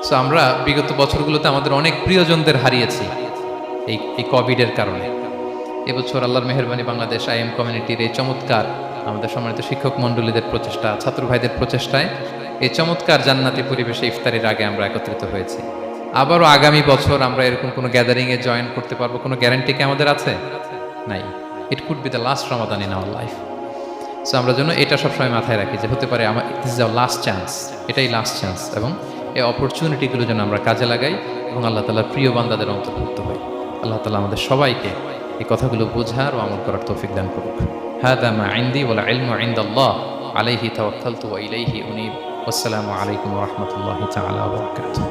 সো আমরা বিগত বছরগুলোতে আমাদের অনেক প্রিয়জনদের হারিয়েছি এই কোভিডের কারণে। এবছর আল্লাহর মেহেরবানি বাংলাদেশ আইএম কমিউনিটির এই চমৎকার, আমাদের সম্মানিত শিক্ষক মণ্ডলীদের প্রচেষ্টা, ছাত্র ভাইদের প্রচেষ্টায় এই চমৎকার জান্নাতি পরিবেশে ইফতারের আগে আমরা একত্রিত হয়েছি। আবারও আগামী বছর আমরা এরকম কোনো গ্যাদারিংয়ে জয়েন করতে পারবো, কোনো গ্যারান্টি কি আমাদের আছে? নাই। It could be the last Ramadan in our life. So আমরা যেন এটা সবসময় মাথায় রাখি যে হতে পারে আমার this is our last chance, এটাই লাস্ট চান্স। এবং এই অপরচুনিটিগুলো যেন আমরা কাজে লাগাই এবং আল্লাহ তাআলার প্রিয় বান্দাদের অন্তর্ভুক্ত হই। আল্লাহ তাআলা আমাদের সবাইকে এই কথাগুলো বোঝার ও আমল করার তৌফিক দান করুক। হাদা মা ইনদি ওয়াল ইলমু ইনদাল্লাহ আলাইহি তাওয়াক্কালতু ওয়া ইলাইহি উনীব। আসসালামু আলাইকুম ওয়া রাহমাতুল্লাহি তাআলা ওয়া বারাকাতুহু।